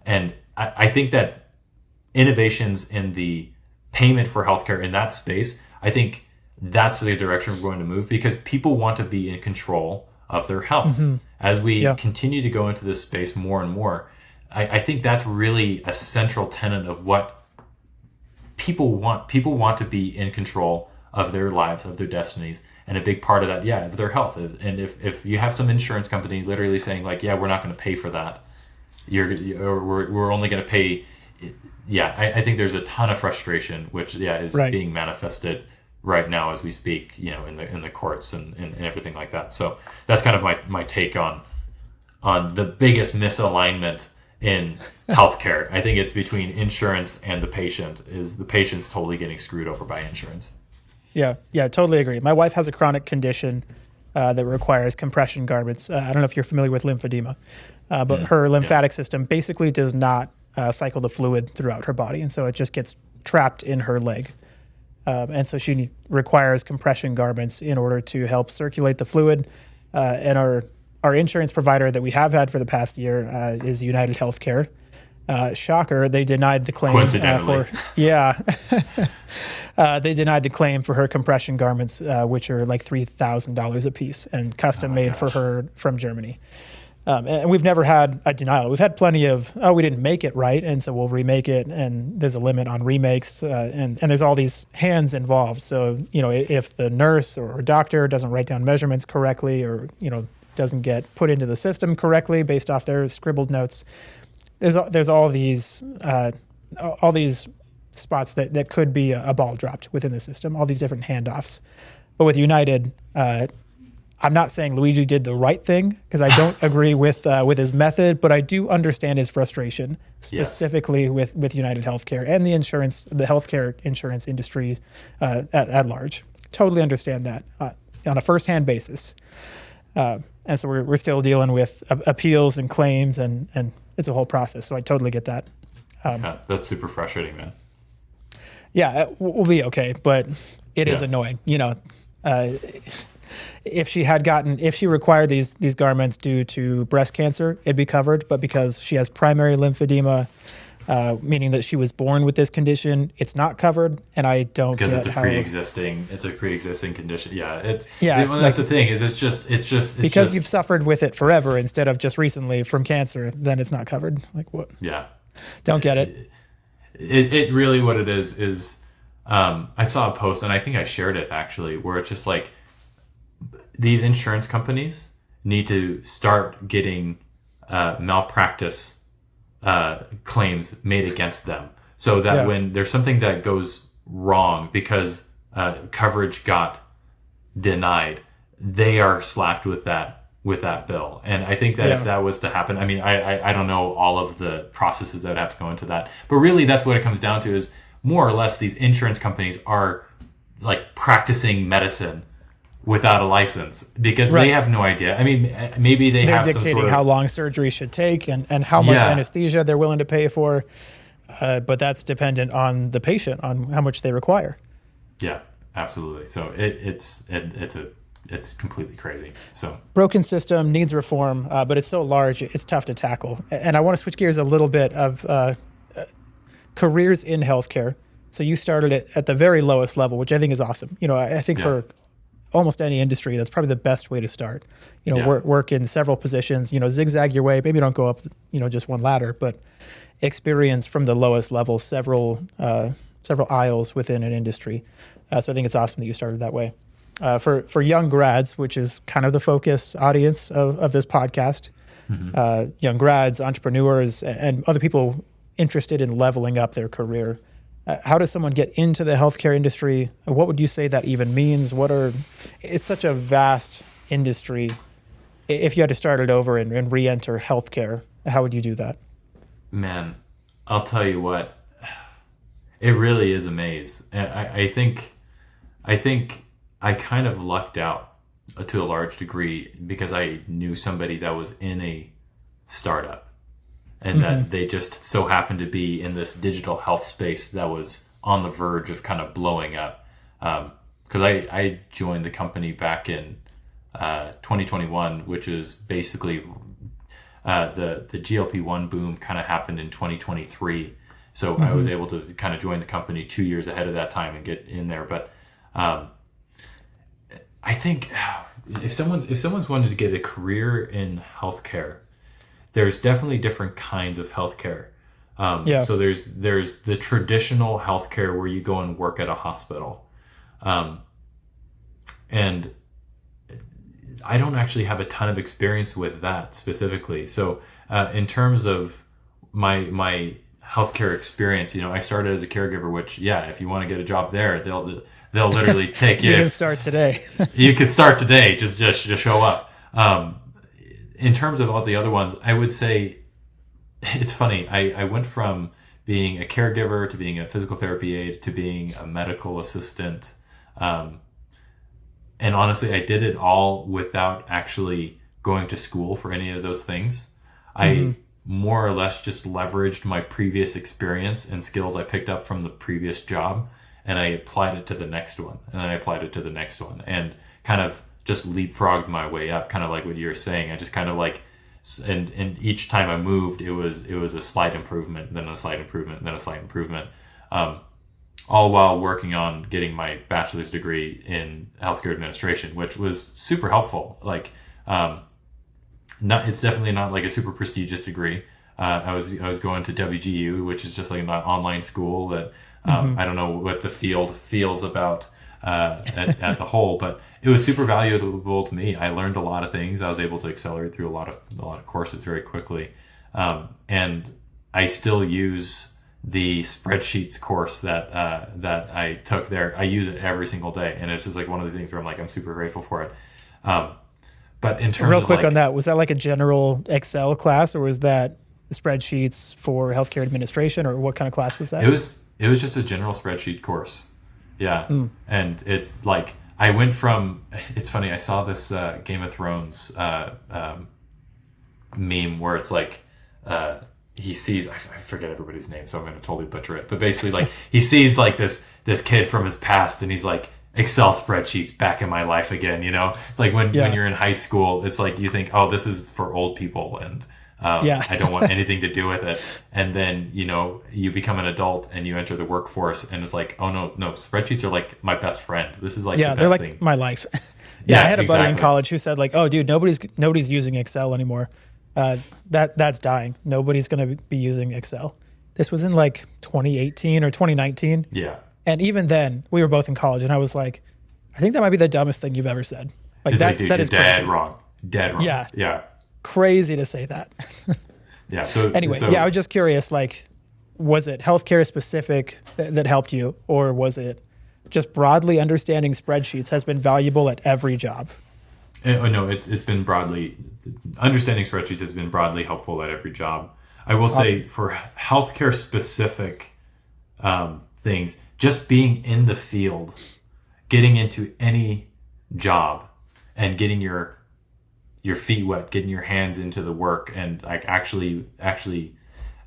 And I think that innovations in the payment for healthcare in that space, I think that's the direction we're going to move, because people want to be in control of their health. Mm-hmm. As we continue to go into this space more and more, I think that's really a central tenet of what people want. People want to be in control of their lives, of their destinies, and a big part of that, of their health. And if you have some insurance company literally saying like, we're not going to pay for that, we're only going to pay. I think there's a ton of frustration, which is being manifested right now as we speak, in the courts and everything like that. So that's kind of my take on the biggest misalignment in healthcare. I think it's between insurance and the patient. Is the patient's totally getting screwed over by insurance? Yeah, totally agree. My wife has a chronic condition that requires compression garments. I don't know if you're familiar with lymphedema, but her lymphatic system basically does not cycle the fluid throughout her body, and so it just gets trapped in her leg. And so she requires compression garments in order to help circulate the fluid. And our insurance provider that we have had for the past year is United Healthcare. Shocker, they denied the claim they denied the claim for her compression garments, which are like $3,000 a piece and custom made for her from Germany. And we've never had a denial. We've had plenty of, we didn't make it right, and so we'll remake it, and there's a limit on remakes, and there's all these hands involved. So, if the nurse or doctor doesn't write down measurements correctly, or, doesn't get put into the system correctly based off their scribbled notes, there's all these spots that could be a ball dropped within the system, all these different handoffs. But with United, I'm not saying Luigi did the right thing, because I don't agree with his method, but I do understand his frustration, specifically with United Healthcare and the healthcare insurance industry at large. Totally understand that on a firsthand basis. And so we're still dealing with appeals and claims, and it's a whole process. So I totally get that. That's super frustrating, man. Yeah, we'll be okay, but it is annoying. If she required these garments due to breast cancer, it'd be covered. But because she has primary lymphedema, meaning that she was born with this condition, it's not covered. And I don't get it's a pre-existing condition. That's the thing. Is it's just because you've suffered with it forever instead of just recently from cancer, then it's not covered. Like what? Yeah, don't get it. It really what it is. I saw a post, and I think I shared it actually, where it's just like, these insurance companies need to start getting malpractice claims made against them, so that when there's something that goes wrong because coverage got denied, they are slapped with that bill. And I think that if that was to happen, I mean, I don't know all of the processes that would have to go into that, but really that's what it comes down to, is more or less these insurance companies are like practicing medicine without a license, because they have no idea. I mean, maybe they're have dictating some sort of how long surgery should take and how much anesthesia they're willing to pay for, but that's dependent on the patient, on how much they require. Yeah, absolutely. So it's completely crazy. So broken system needs reform, but it's so large, it's tough to tackle. And I want to switch gears a little bit of careers in healthcare. So you started it at the very lowest level, which I think is awesome. I think for almost any industry, that's probably the best way to start. Yeah. Work in several positions, zigzag your way. Maybe don't go up, just one ladder, but experience from the lowest level, several aisles within an industry. So I think it's awesome that you started that way. For young grads, which is kind of the focus audience of this podcast, young grads, entrepreneurs, and other people interested in leveling up their career. How does someone get into the healthcare industry? What would you say that even means? It's such a vast industry. If you had to start it over and re-enter healthcare, how would you do that? Man, I'll tell you what, it really is a maze. I think I kind of lucked out to a large degree because I knew somebody that was in a startup. And that they just so happened to be in this digital health space that was on the verge of kind of blowing up. Because I joined the company back in 2021, which is basically the GLP-1 boom kind of happened in 2023. So I was able to kind of join the company 2 years ahead of that time and get in there. But I think if someone's wanted to get a career in healthcare, there's definitely different kinds of healthcare. So there's the traditional healthcare where you go and work at a hospital. And I don't actually have a ton of experience with that specifically. So in terms of my healthcare experience, I started as a caregiver, which, if you want to get a job there, they'll literally take you. You can start today. You could start today. Just show up. In terms of all the other ones, I would say it's funny. I went from being a caregiver to being a physical therapy aide to being a medical assistant. And honestly, I did it all without actually going to school for any of those things. I more or less just leveraged my previous experience and skills I picked up from the previous job, and I applied it to the next one, and then I applied it to the next one, and kind of just leapfrogged my way up, kind of like what you're saying. I just kind of and each time I moved, it was a slight improvement, then a slight improvement, then a slight improvement, all while working on getting my bachelor's degree in healthcare administration, which was super helpful. It's definitely not like a super prestigious degree. I was going to WGU, which is just like an online school that I don't know what the field feels about as a whole, but it was super valuable to me. I learned a lot of things. I was able to accelerate through a lot of courses very quickly, and I still use the spreadsheets course that I took there. I use it every single day, and it's just like one of these things where I'm super grateful for it. But in terms real quick on that, was that like a general Excel class, or was that spreadsheets for healthcare administration, or what kind of class was that? It was just a general spreadsheet course. Yeah. And it's like, I went from, it's funny, I saw this Game of Thrones meme where it's like, he sees, I forget everybody's name, so I'm going to totally butcher it. But basically, like, he sees like this kid from his past, and he's like, Excel spreadsheets back in my life again, It's like when you're in high school, it's like you think, oh, this is for old people, and I don't want anything to do with it. And then, you become an adult and you enter the workforce, and it's like, oh, no, spreadsheets are like my best friend. This is like the best they're like thing. my life. I had a buddy in college who said like, oh, dude, nobody's using Excel anymore. That's dying. Nobody's going to be using Excel. This was in like 2018 or 2019. Yeah. And even then, we were both in college, and I was like, I think that might be the dumbest thing you've ever said. Like that is dead crazy. Wrong. Dead wrong. Yeah. Crazy to say that. Yeah. So anyway, I was just curious, like, was it healthcare specific that helped you, or was it just broadly understanding spreadsheets has been valuable at every job? No, it's been broadly, understanding spreadsheets has been broadly helpful at every job. I will say for healthcare specific things, just being in the field, getting into any job and getting your feet wet, getting your hands into the work, and like actually,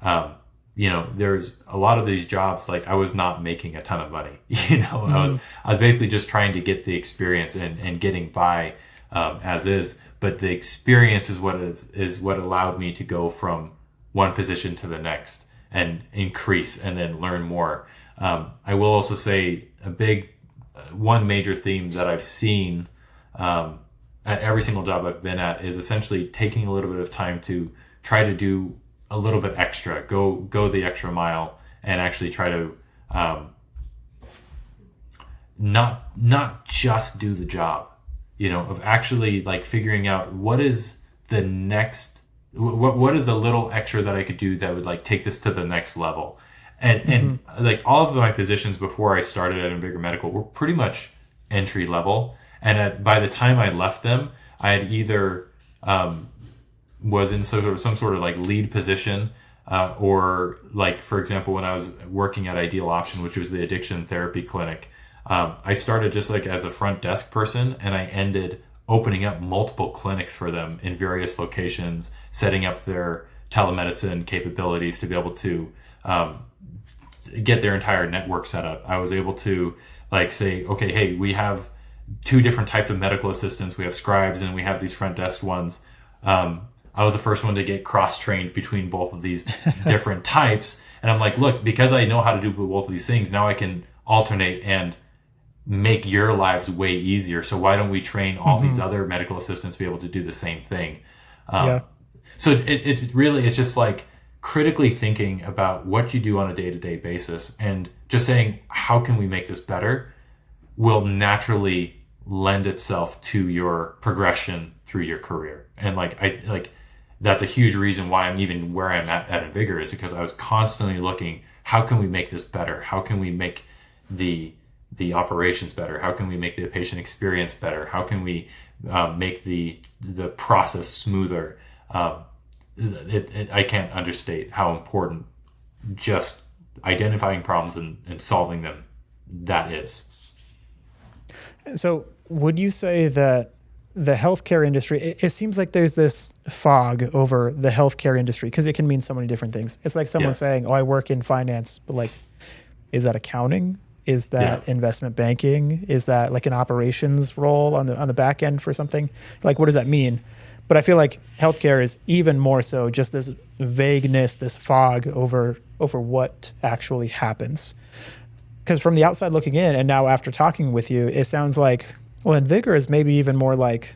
there's a lot of these jobs, like I was not making a ton of money, I was basically just trying to get the experience and getting by as is, but the experience is what allowed me to go from one position to the next and increase and then learn more. I will also say a big one major theme that I've seen at every single job I've been at is essentially taking a little bit of time to try to do a little bit extra, go the extra mile, and actually try to not just do the job, of actually like figuring out what is the next, what is the little extra that I could do that would like take this to the next level. And like all of my positions before I started at Invigor Medical were pretty much entry level. And by the time I left them, I had either was in some sort of like lead position, or like, for example, when I was working at Ideal Option, which was the addiction therapy clinic, I started just like as a front desk person, and I ended opening up multiple clinics for them in various locations, setting up their telemedicine capabilities to be able to get their entire network set up. I was able to like say, okay, hey, we have 2 different types of medical assistants. We have scribes and we have these front desk ones. I was the first one to get cross-trained between both of these different types. And I'm like, look, because I know how to do both of these things, now I can alternate and make your lives way easier. So why don't we train all these other medical assistants to be able to do the same thing? So it's just like critically thinking about what you do on a day-to-day basis and just saying, how can we make this better, will naturally lend itself to your progression through your career. And that's a huge reason why I'm even where I'm at Invigor, is because I was constantly looking, how can we make this better? How can we make the operations better? How can we make the patient experience better? How can we make the process smoother? I can't understate how important just identifying problems and solving them that is. So would you say that the healthcare industry, it seems like there's this fog over the healthcare industry because it can mean so many different things. It's like someone saying, oh, I work in finance, but like, is that accounting? Is that investment banking? Is that like an operations role on the back end for something? Like, what does that mean? But I feel like healthcare is even more so just this vagueness, this fog over what actually happens. Because from the outside looking in, and now after talking with you, it sounds like, well, Invigor is maybe even more like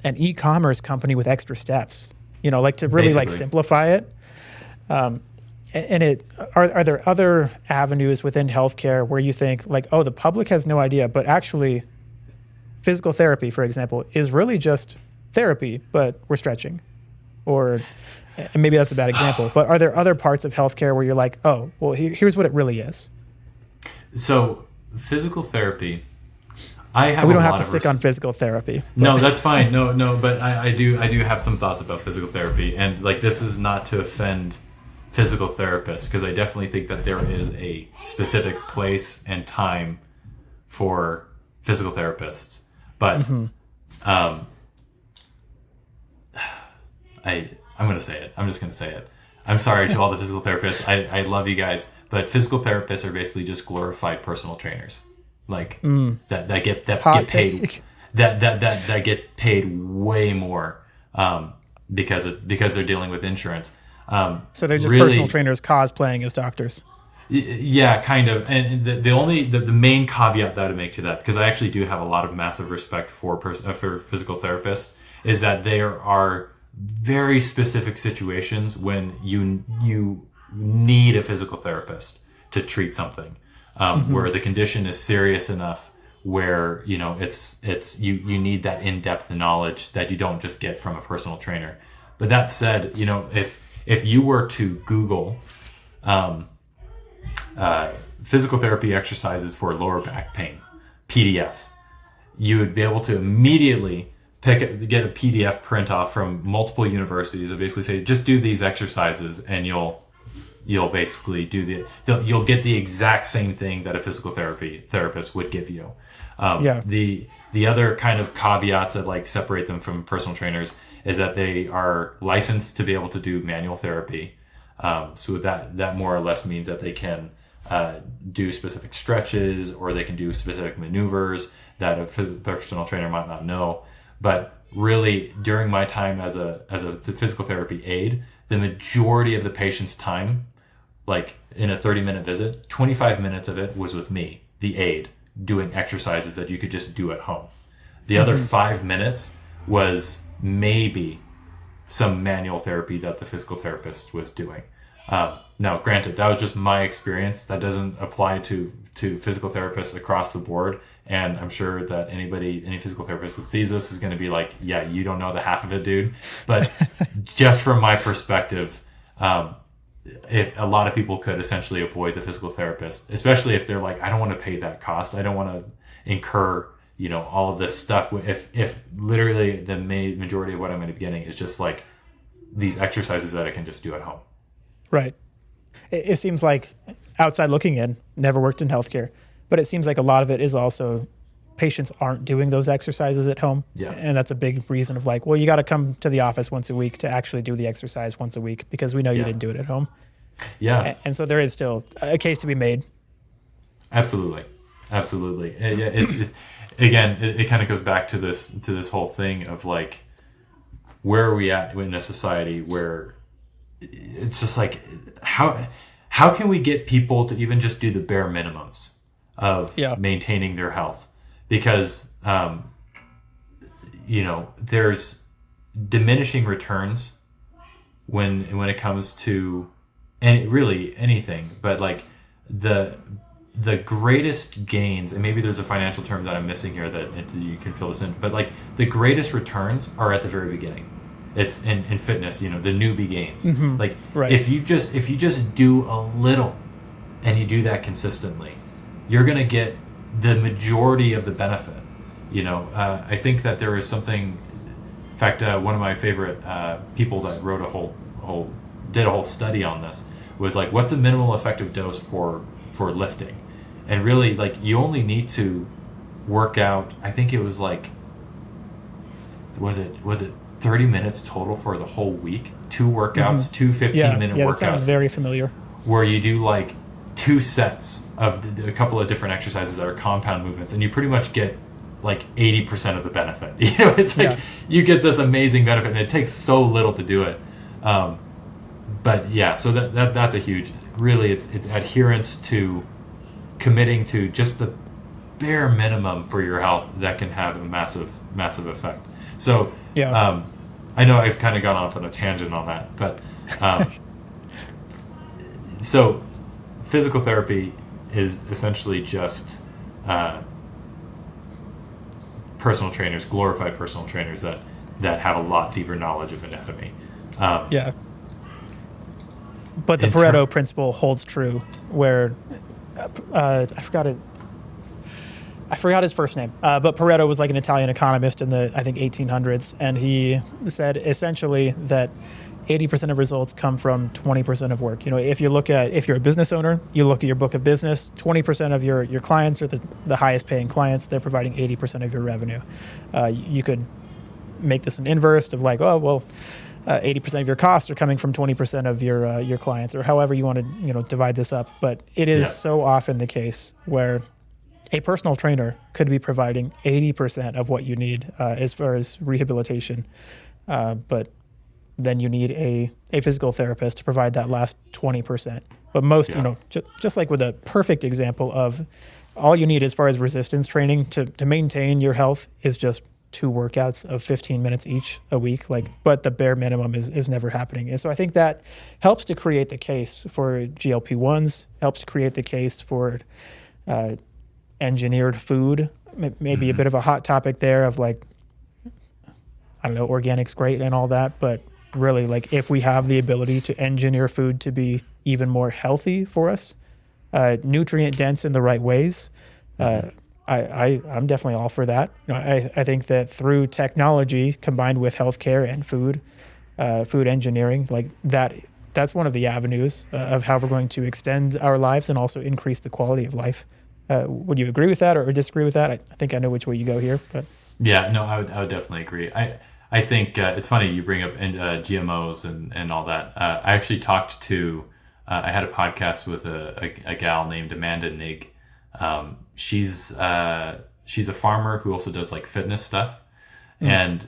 an e-commerce company with extra steps, like to really like simplify it. And are there other avenues within healthcare where you think like, oh, the public has no idea, but actually physical therapy, for example, is really just therapy, but we're stretching, and maybe that's a bad example, but are there other parts of healthcare where you're like, oh, well, here's what it really is? So physical therapy, we don't have to stick on physical therapy. But. No, that's fine. No, but I do have some thoughts about physical therapy, and like this is not to offend physical therapists, because I definitely think that there is a specific place and time for physical therapists. But I'm going to say it. I'm just going to say it. I'm sorry to all the physical therapists. I love you guys, but physical therapists are basically just glorified personal trainers, like that get paid that get paid way more because they're dealing with insurance. So they're just really, personal trainers cosplaying as doctors. Yeah, kind of. And the main caveat that I would make to that, because I actually do have a lot of massive respect for physical therapists, is that there are very specific situations when you need a physical therapist to treat something, where the condition is serious enough where it's you need that in-depth knowledge that you don't just get from a personal trainer. But that said, if you were to Google physical therapy exercises for lower back pain, PDF, you would be able to immediately get a PDF print off from multiple universities that basically say, just do these exercises and you'll basically you'll get the exact same thing that a physical therapist would give you. The other kind of caveats that like separate them from personal trainers is that they are licensed to be able to do manual therapy. So that more or less means that they can do specific stretches, or they can do specific maneuvers that a personal trainer might not know. But really, during my time as a physical therapy aide, the majority of the patient's time, like in a 30-minute visit, 25 minutes of it was with me, the aide, doing exercises that you could just do at home. The other 5 minutes was maybe some manual therapy that the physical therapist was doing. Now, granted, that was just my experience. That doesn't apply to physical therapists across the board. And I'm sure that any physical therapist that sees this is going to be like, yeah, you don't know the half of it, dude. But just from my perspective, if a lot of people could essentially avoid the physical therapist, especially if they're like, I don't want to pay that cost. I don't want to incur, all of this stuff. If literally the majority of what I'm going to be getting is just like these exercises that I can just do at home. Right. It seems like, outside looking in, never worked in healthcare, but it seems like a lot of it is also patients aren't doing those exercises at home. Yeah. And that's a big reason of like, well, you got to come to the office once a week to actually do the exercise once a week because we know you didn't do it at home. Yeah. And so there is still a case to be made. Absolutely. It kind of goes back to this whole thing of like, where are we at in a society where it's just like, how can we get people to even just do the bare minimums of maintaining their health? Because, there's diminishing returns when it comes to really anything, but like the greatest gains, and maybe there's a financial term that I'm missing here that you can fill this in, but like the greatest returns are at the very beginning. It's in fitness, the newbie gains. Mm-hmm. Like right. if you just do a little and you do that consistently, you're going to get the majority of the benefit. I think that there is something, in fact, one of my favorite people that wrote did a whole study on this was like, what's the minimal effective dose for lifting? And really, like, you only need to work out, I think it was like, was it 30 minutes total for the whole week? 2 workouts, 2 15-minute workouts. Yeah, that sounds very familiar. Where you do like 2 sets of a couple of different exercises that are compound movements, and you pretty much get like 80% of the benefit. It's like you get this amazing benefit, and it takes so little to do it. But yeah, so that's a huge. Really, it's adherence to committing to just the bare minimum for your health that can have a massive effect. So I know I've kind of gone off on a tangent on that, but so physical therapy is essentially just glorified personal trainers that have a lot deeper knowledge of anatomy. But the Pareto principle holds true, where I forgot his first name, but Pareto was like an Italian economist in the, I think, 1800s, and he said essentially that 80% of results come from 20% of work. If you're a business owner, you look at your book of business, 20% of your clients are the highest paying clients. They're providing 80% of your revenue. You could make this an inverse of like, 80% of your costs are coming from 20% of your clients, or however you want to divide this up. But it is so often the case where a personal trainer could be providing 80% of what you need as far as rehabilitation, but then you need a physical therapist to provide that last 20%. But most, just like with a perfect example of all you need as far as resistance training to maintain your health is just 2 workouts of 15 minutes each a week, but the bare minimum is never happening. And so I think that helps to create the case for GLP1's, helps to create the case for engineered food, maybe a bit of a hot topic there of like, I don't know, organic's great and all that, but really, like, if we have the ability to engineer food to be even more healthy for us, nutrient dense in the right ways, I'm definitely all for that. I think that through technology combined with healthcare and food engineering, like that's one of the avenues of how we're going to extend our lives and also increase the quality of life. Would you agree with that or disagree with that? I think I know which way you go here, but yeah, no, I would definitely agree. I think it's funny you bring up GMOs and all that. I actually talked to, I had a podcast with a gal named Amanda Nig. She's a farmer who also does like fitness stuff. And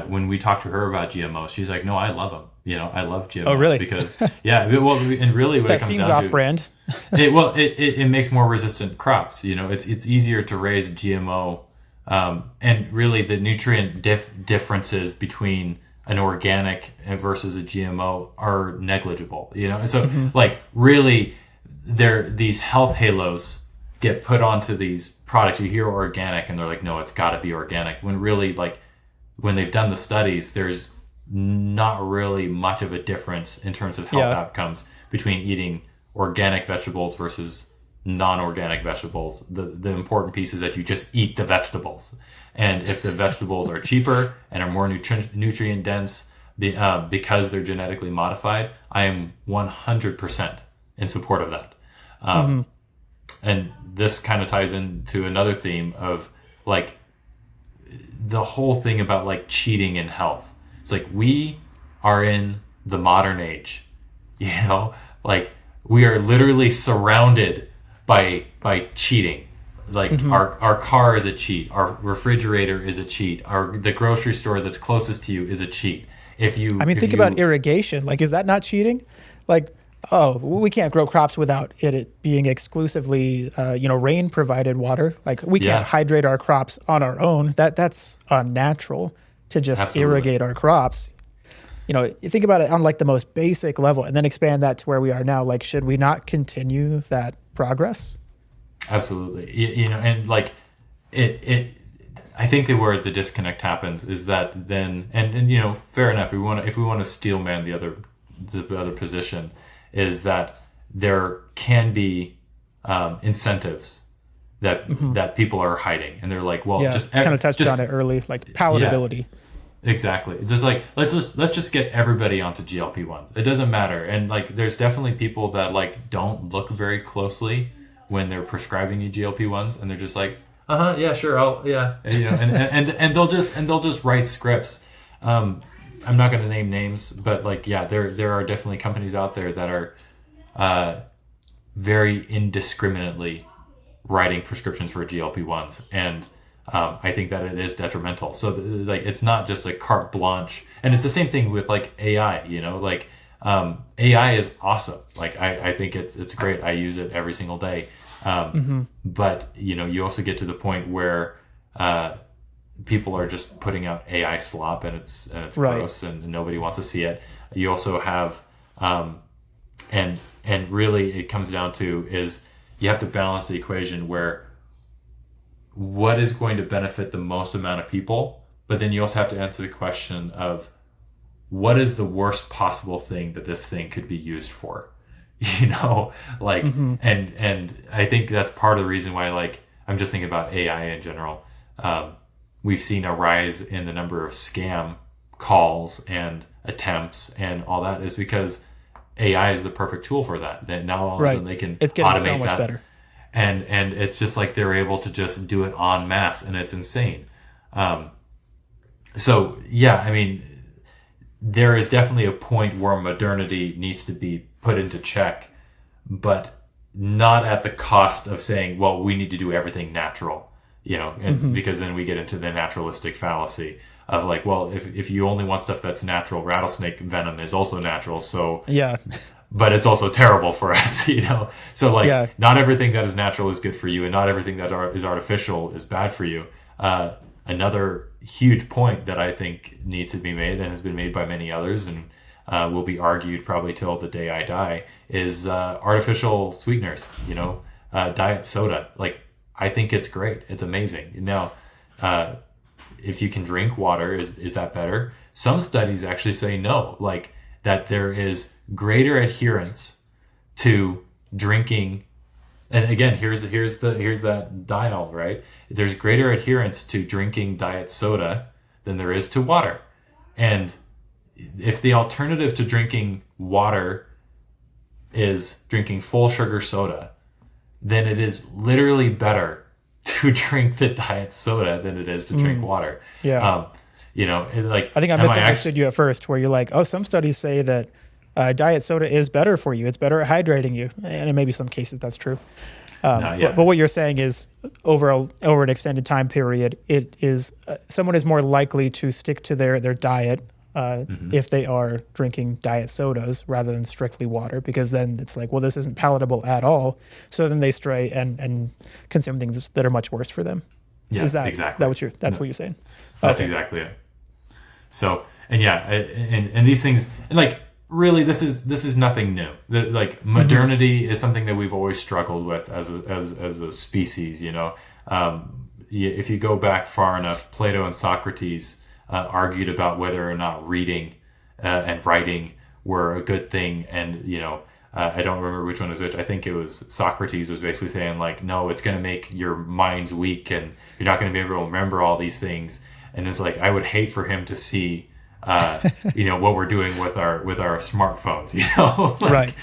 when we talked to her about GMOs, she's like, no, I love them. I love GMOs. Oh, really? Because and really what that it comes seems down off to, brand. it makes more resistant crops. It's easier to raise GMO, and really the nutrient differences between an organic versus a GMO are negligible. So like really, these health halos get put onto these products. You hear organic, and they're like, no, it's got to be organic. When really, like, when they've done the studies, there's not really much of a difference in terms of health outcomes between eating organic vegetables versus non-organic vegetables. The important piece is that you just eat the vegetables. And if the vegetables are cheaper and are more nutrient dense because they're genetically modified, I am 100% in support of that. And this kind of ties into another theme of like the whole thing about like cheating in health. It's like we are in the modern age, like we are literally surrounded by cheating. Like our car is a cheat, our refrigerator is a cheat, the grocery store that's closest to you is a cheat. Think about irrigation. Like, is that not cheating? Like, oh, we can't grow crops without it being exclusively, rain provided water. Like we can't hydrate our crops on our own. That's unnatural to just irrigate our crops. You think about it on like the most basic level and then expand that to where we are now. Like, should we not continue that progress? Absolutely. And like I think that where the disconnect happens is that then, and fair enough. If we want to steelman the other position, is that there can be incentives that people are hiding, and they're like, well, just kind of touched on it early, like palatability. Yeah, exactly. It's just like let's just get everybody onto GLP1s. It doesn't matter, and like there's definitely people that like don't look very closely when they're prescribing you GLP1s, and they're just like, yeah, sure, and they'll just write scripts. I'm not going to name names, but like, there are definitely companies out there that are very indiscriminately writing prescriptions for GLP-1s. And I think that it is detrimental. So it's not just like carte blanche. And it's the same thing with like AI, AI is awesome. Like I think it's great. I use it every single day. But you also get to the point where people are just putting out AI slop, and it's gross, and nobody wants to see it. You also have, and really it comes down to is you have to balance the equation where what is going to benefit the most amount of people, but then you also have to answer the question of what is the worst possible thing that this thing could be used for, and I think that's part of the reason why, like, I'm just thinking about AI in general. We've seen a rise in the number of scam calls and attempts and all that is because AI is the perfect tool for that. That now all of a sudden they can it's getting automate so much that. Better. And it's just like they're able to just do it en masse, and it's insane. So yeah, I mean, there is definitely a point where modernity needs to be put into check, but not at the cost of saying, well, we need to do everything natural. Because then we get into the naturalistic fallacy of like, well, if you only want stuff that's natural, rattlesnake venom is also natural. So yeah, but it's also terrible for us, So like, not everything that is natural is good for you, and not everything that is artificial is bad for you. Another huge point that I think needs to be made, and has been made by many others, and will be argued probably till the day I die, is artificial sweeteners. Diet soda, like. I think it's great. It's amazing. Now, if you can drink water, is that better? Some studies actually say no, like that there is greater adherence to drinking. And again, here's that dial, right? There's greater adherence to drinking diet soda than there is to water. And if the alternative to drinking water is drinking full sugar soda, then it is literally better to drink the diet soda than it is to drink water. Yeah. Like, I think I misunderstood you at first, where you're like, oh, some studies say that diet soda is better for you. It's better at hydrating you. And in maybe some cases that's true. But what you're saying is over an extended time period, it is someone is more likely to stick to their diet if they are drinking diet sodas rather than strictly water, because then it's like, well, this isn't palatable at all. So then they stray and consume things that are much worse for them. Yeah, is that exactly. What you're saying? That's exactly it. So, and these things, and like, really, this is nothing new. Like, modernity is something that we've always struggled with as a species. If you go back far enough, Plato and Socrates argued about whether or not reading and writing were a good thing, and I don't remember which one was which. I think it was Socrates was basically saying, like, no, it's going to make your minds weak, and you're not going to be able to remember all these things. And it's like, I would hate for him to see what we're doing with our smartphones, like, right?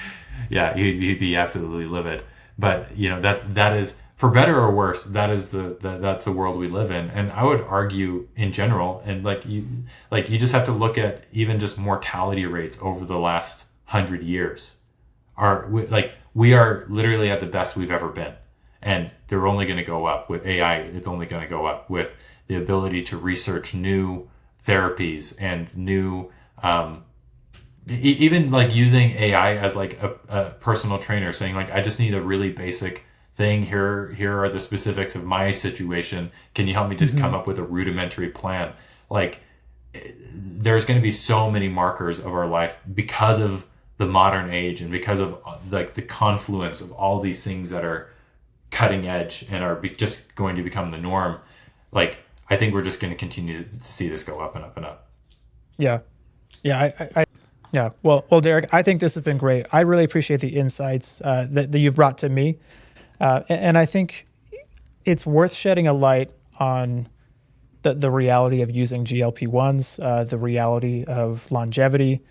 Yeah, he'd be absolutely livid. But that is, for better or worse, that's the world we live in. And I would argue in general, and you just have to look at even just mortality rates over the last 100 years. We are literally at the best we've ever been, and they're only going to go up with AI. It's only going to go up with the ability to research new therapies and new, even like using AI as like a personal trainer, saying, like, I just need a really basic thing. Here are the specifics of my situation. Can you help me just come up with a rudimentary plan? Like, there's going to be so many markers of our life because of the modern age, and because of like the confluence of all these things that are cutting edge and are just going to become the norm. Like, I think we're just going to continue to see this go up and up and up. Yeah. Yeah. Well, Derek, I think this has been great. I really appreciate the insights that you've brought to me. And I think it's worth shedding a light on the reality of using GLP1's, the reality of longevity.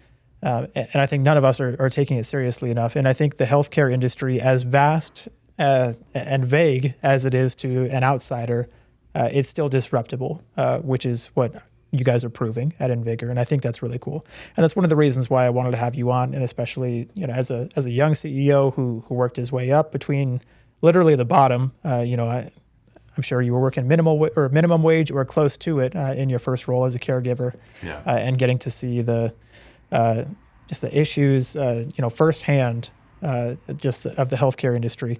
And I think none of us are taking it seriously enough. And I think the healthcare industry, as vast and vague as it is to an outsider, it's still disruptible, which is what you guys are proving at Invigor. And I think that's really cool. And that's one of the reasons why I wanted to have you on. And especially, as a young CEO who worked his way up between literally the bottom, I'm sure you were working minimum wage or close to it in your first role as a caregiver, and getting to see just the issues, firsthand, of the healthcare industry,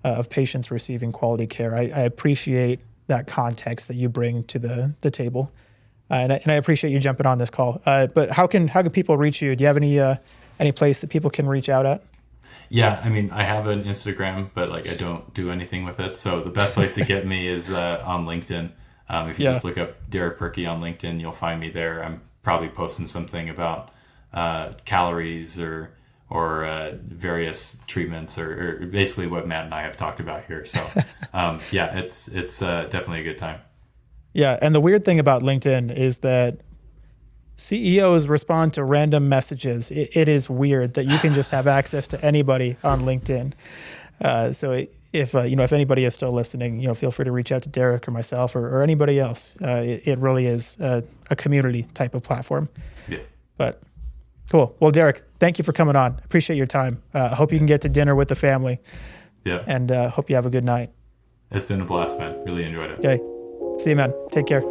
of patients receiving quality care. I appreciate that context that you bring to the table, and I appreciate you jumping on this call. But how can people reach you? Do you have any place that people can reach out at? Yeah, I mean, I have an Instagram, but like, I don't do anything with it. So the best place to get me is on LinkedIn. If you just look up Derek Berkey on LinkedIn, you'll find me there. I'm probably posting something about calories or various treatments, or basically what Matt and I have talked about here. So it's definitely a good time. Yeah, and the weird thing about LinkedIn is that CEOs respond to random messages. It is weird that you can just have access to anybody on LinkedIn. So if anybody is still listening, feel free to reach out to Derek or myself or anybody else. It really is a community type of platform. Yeah. But cool. Well, Derek, thank you for coming on. Appreciate your time. I hope you can get to dinner with the family. Yeah. And hope you have a good night. It's been a blast, man. Really enjoyed it. Okay. See you, man. Take care.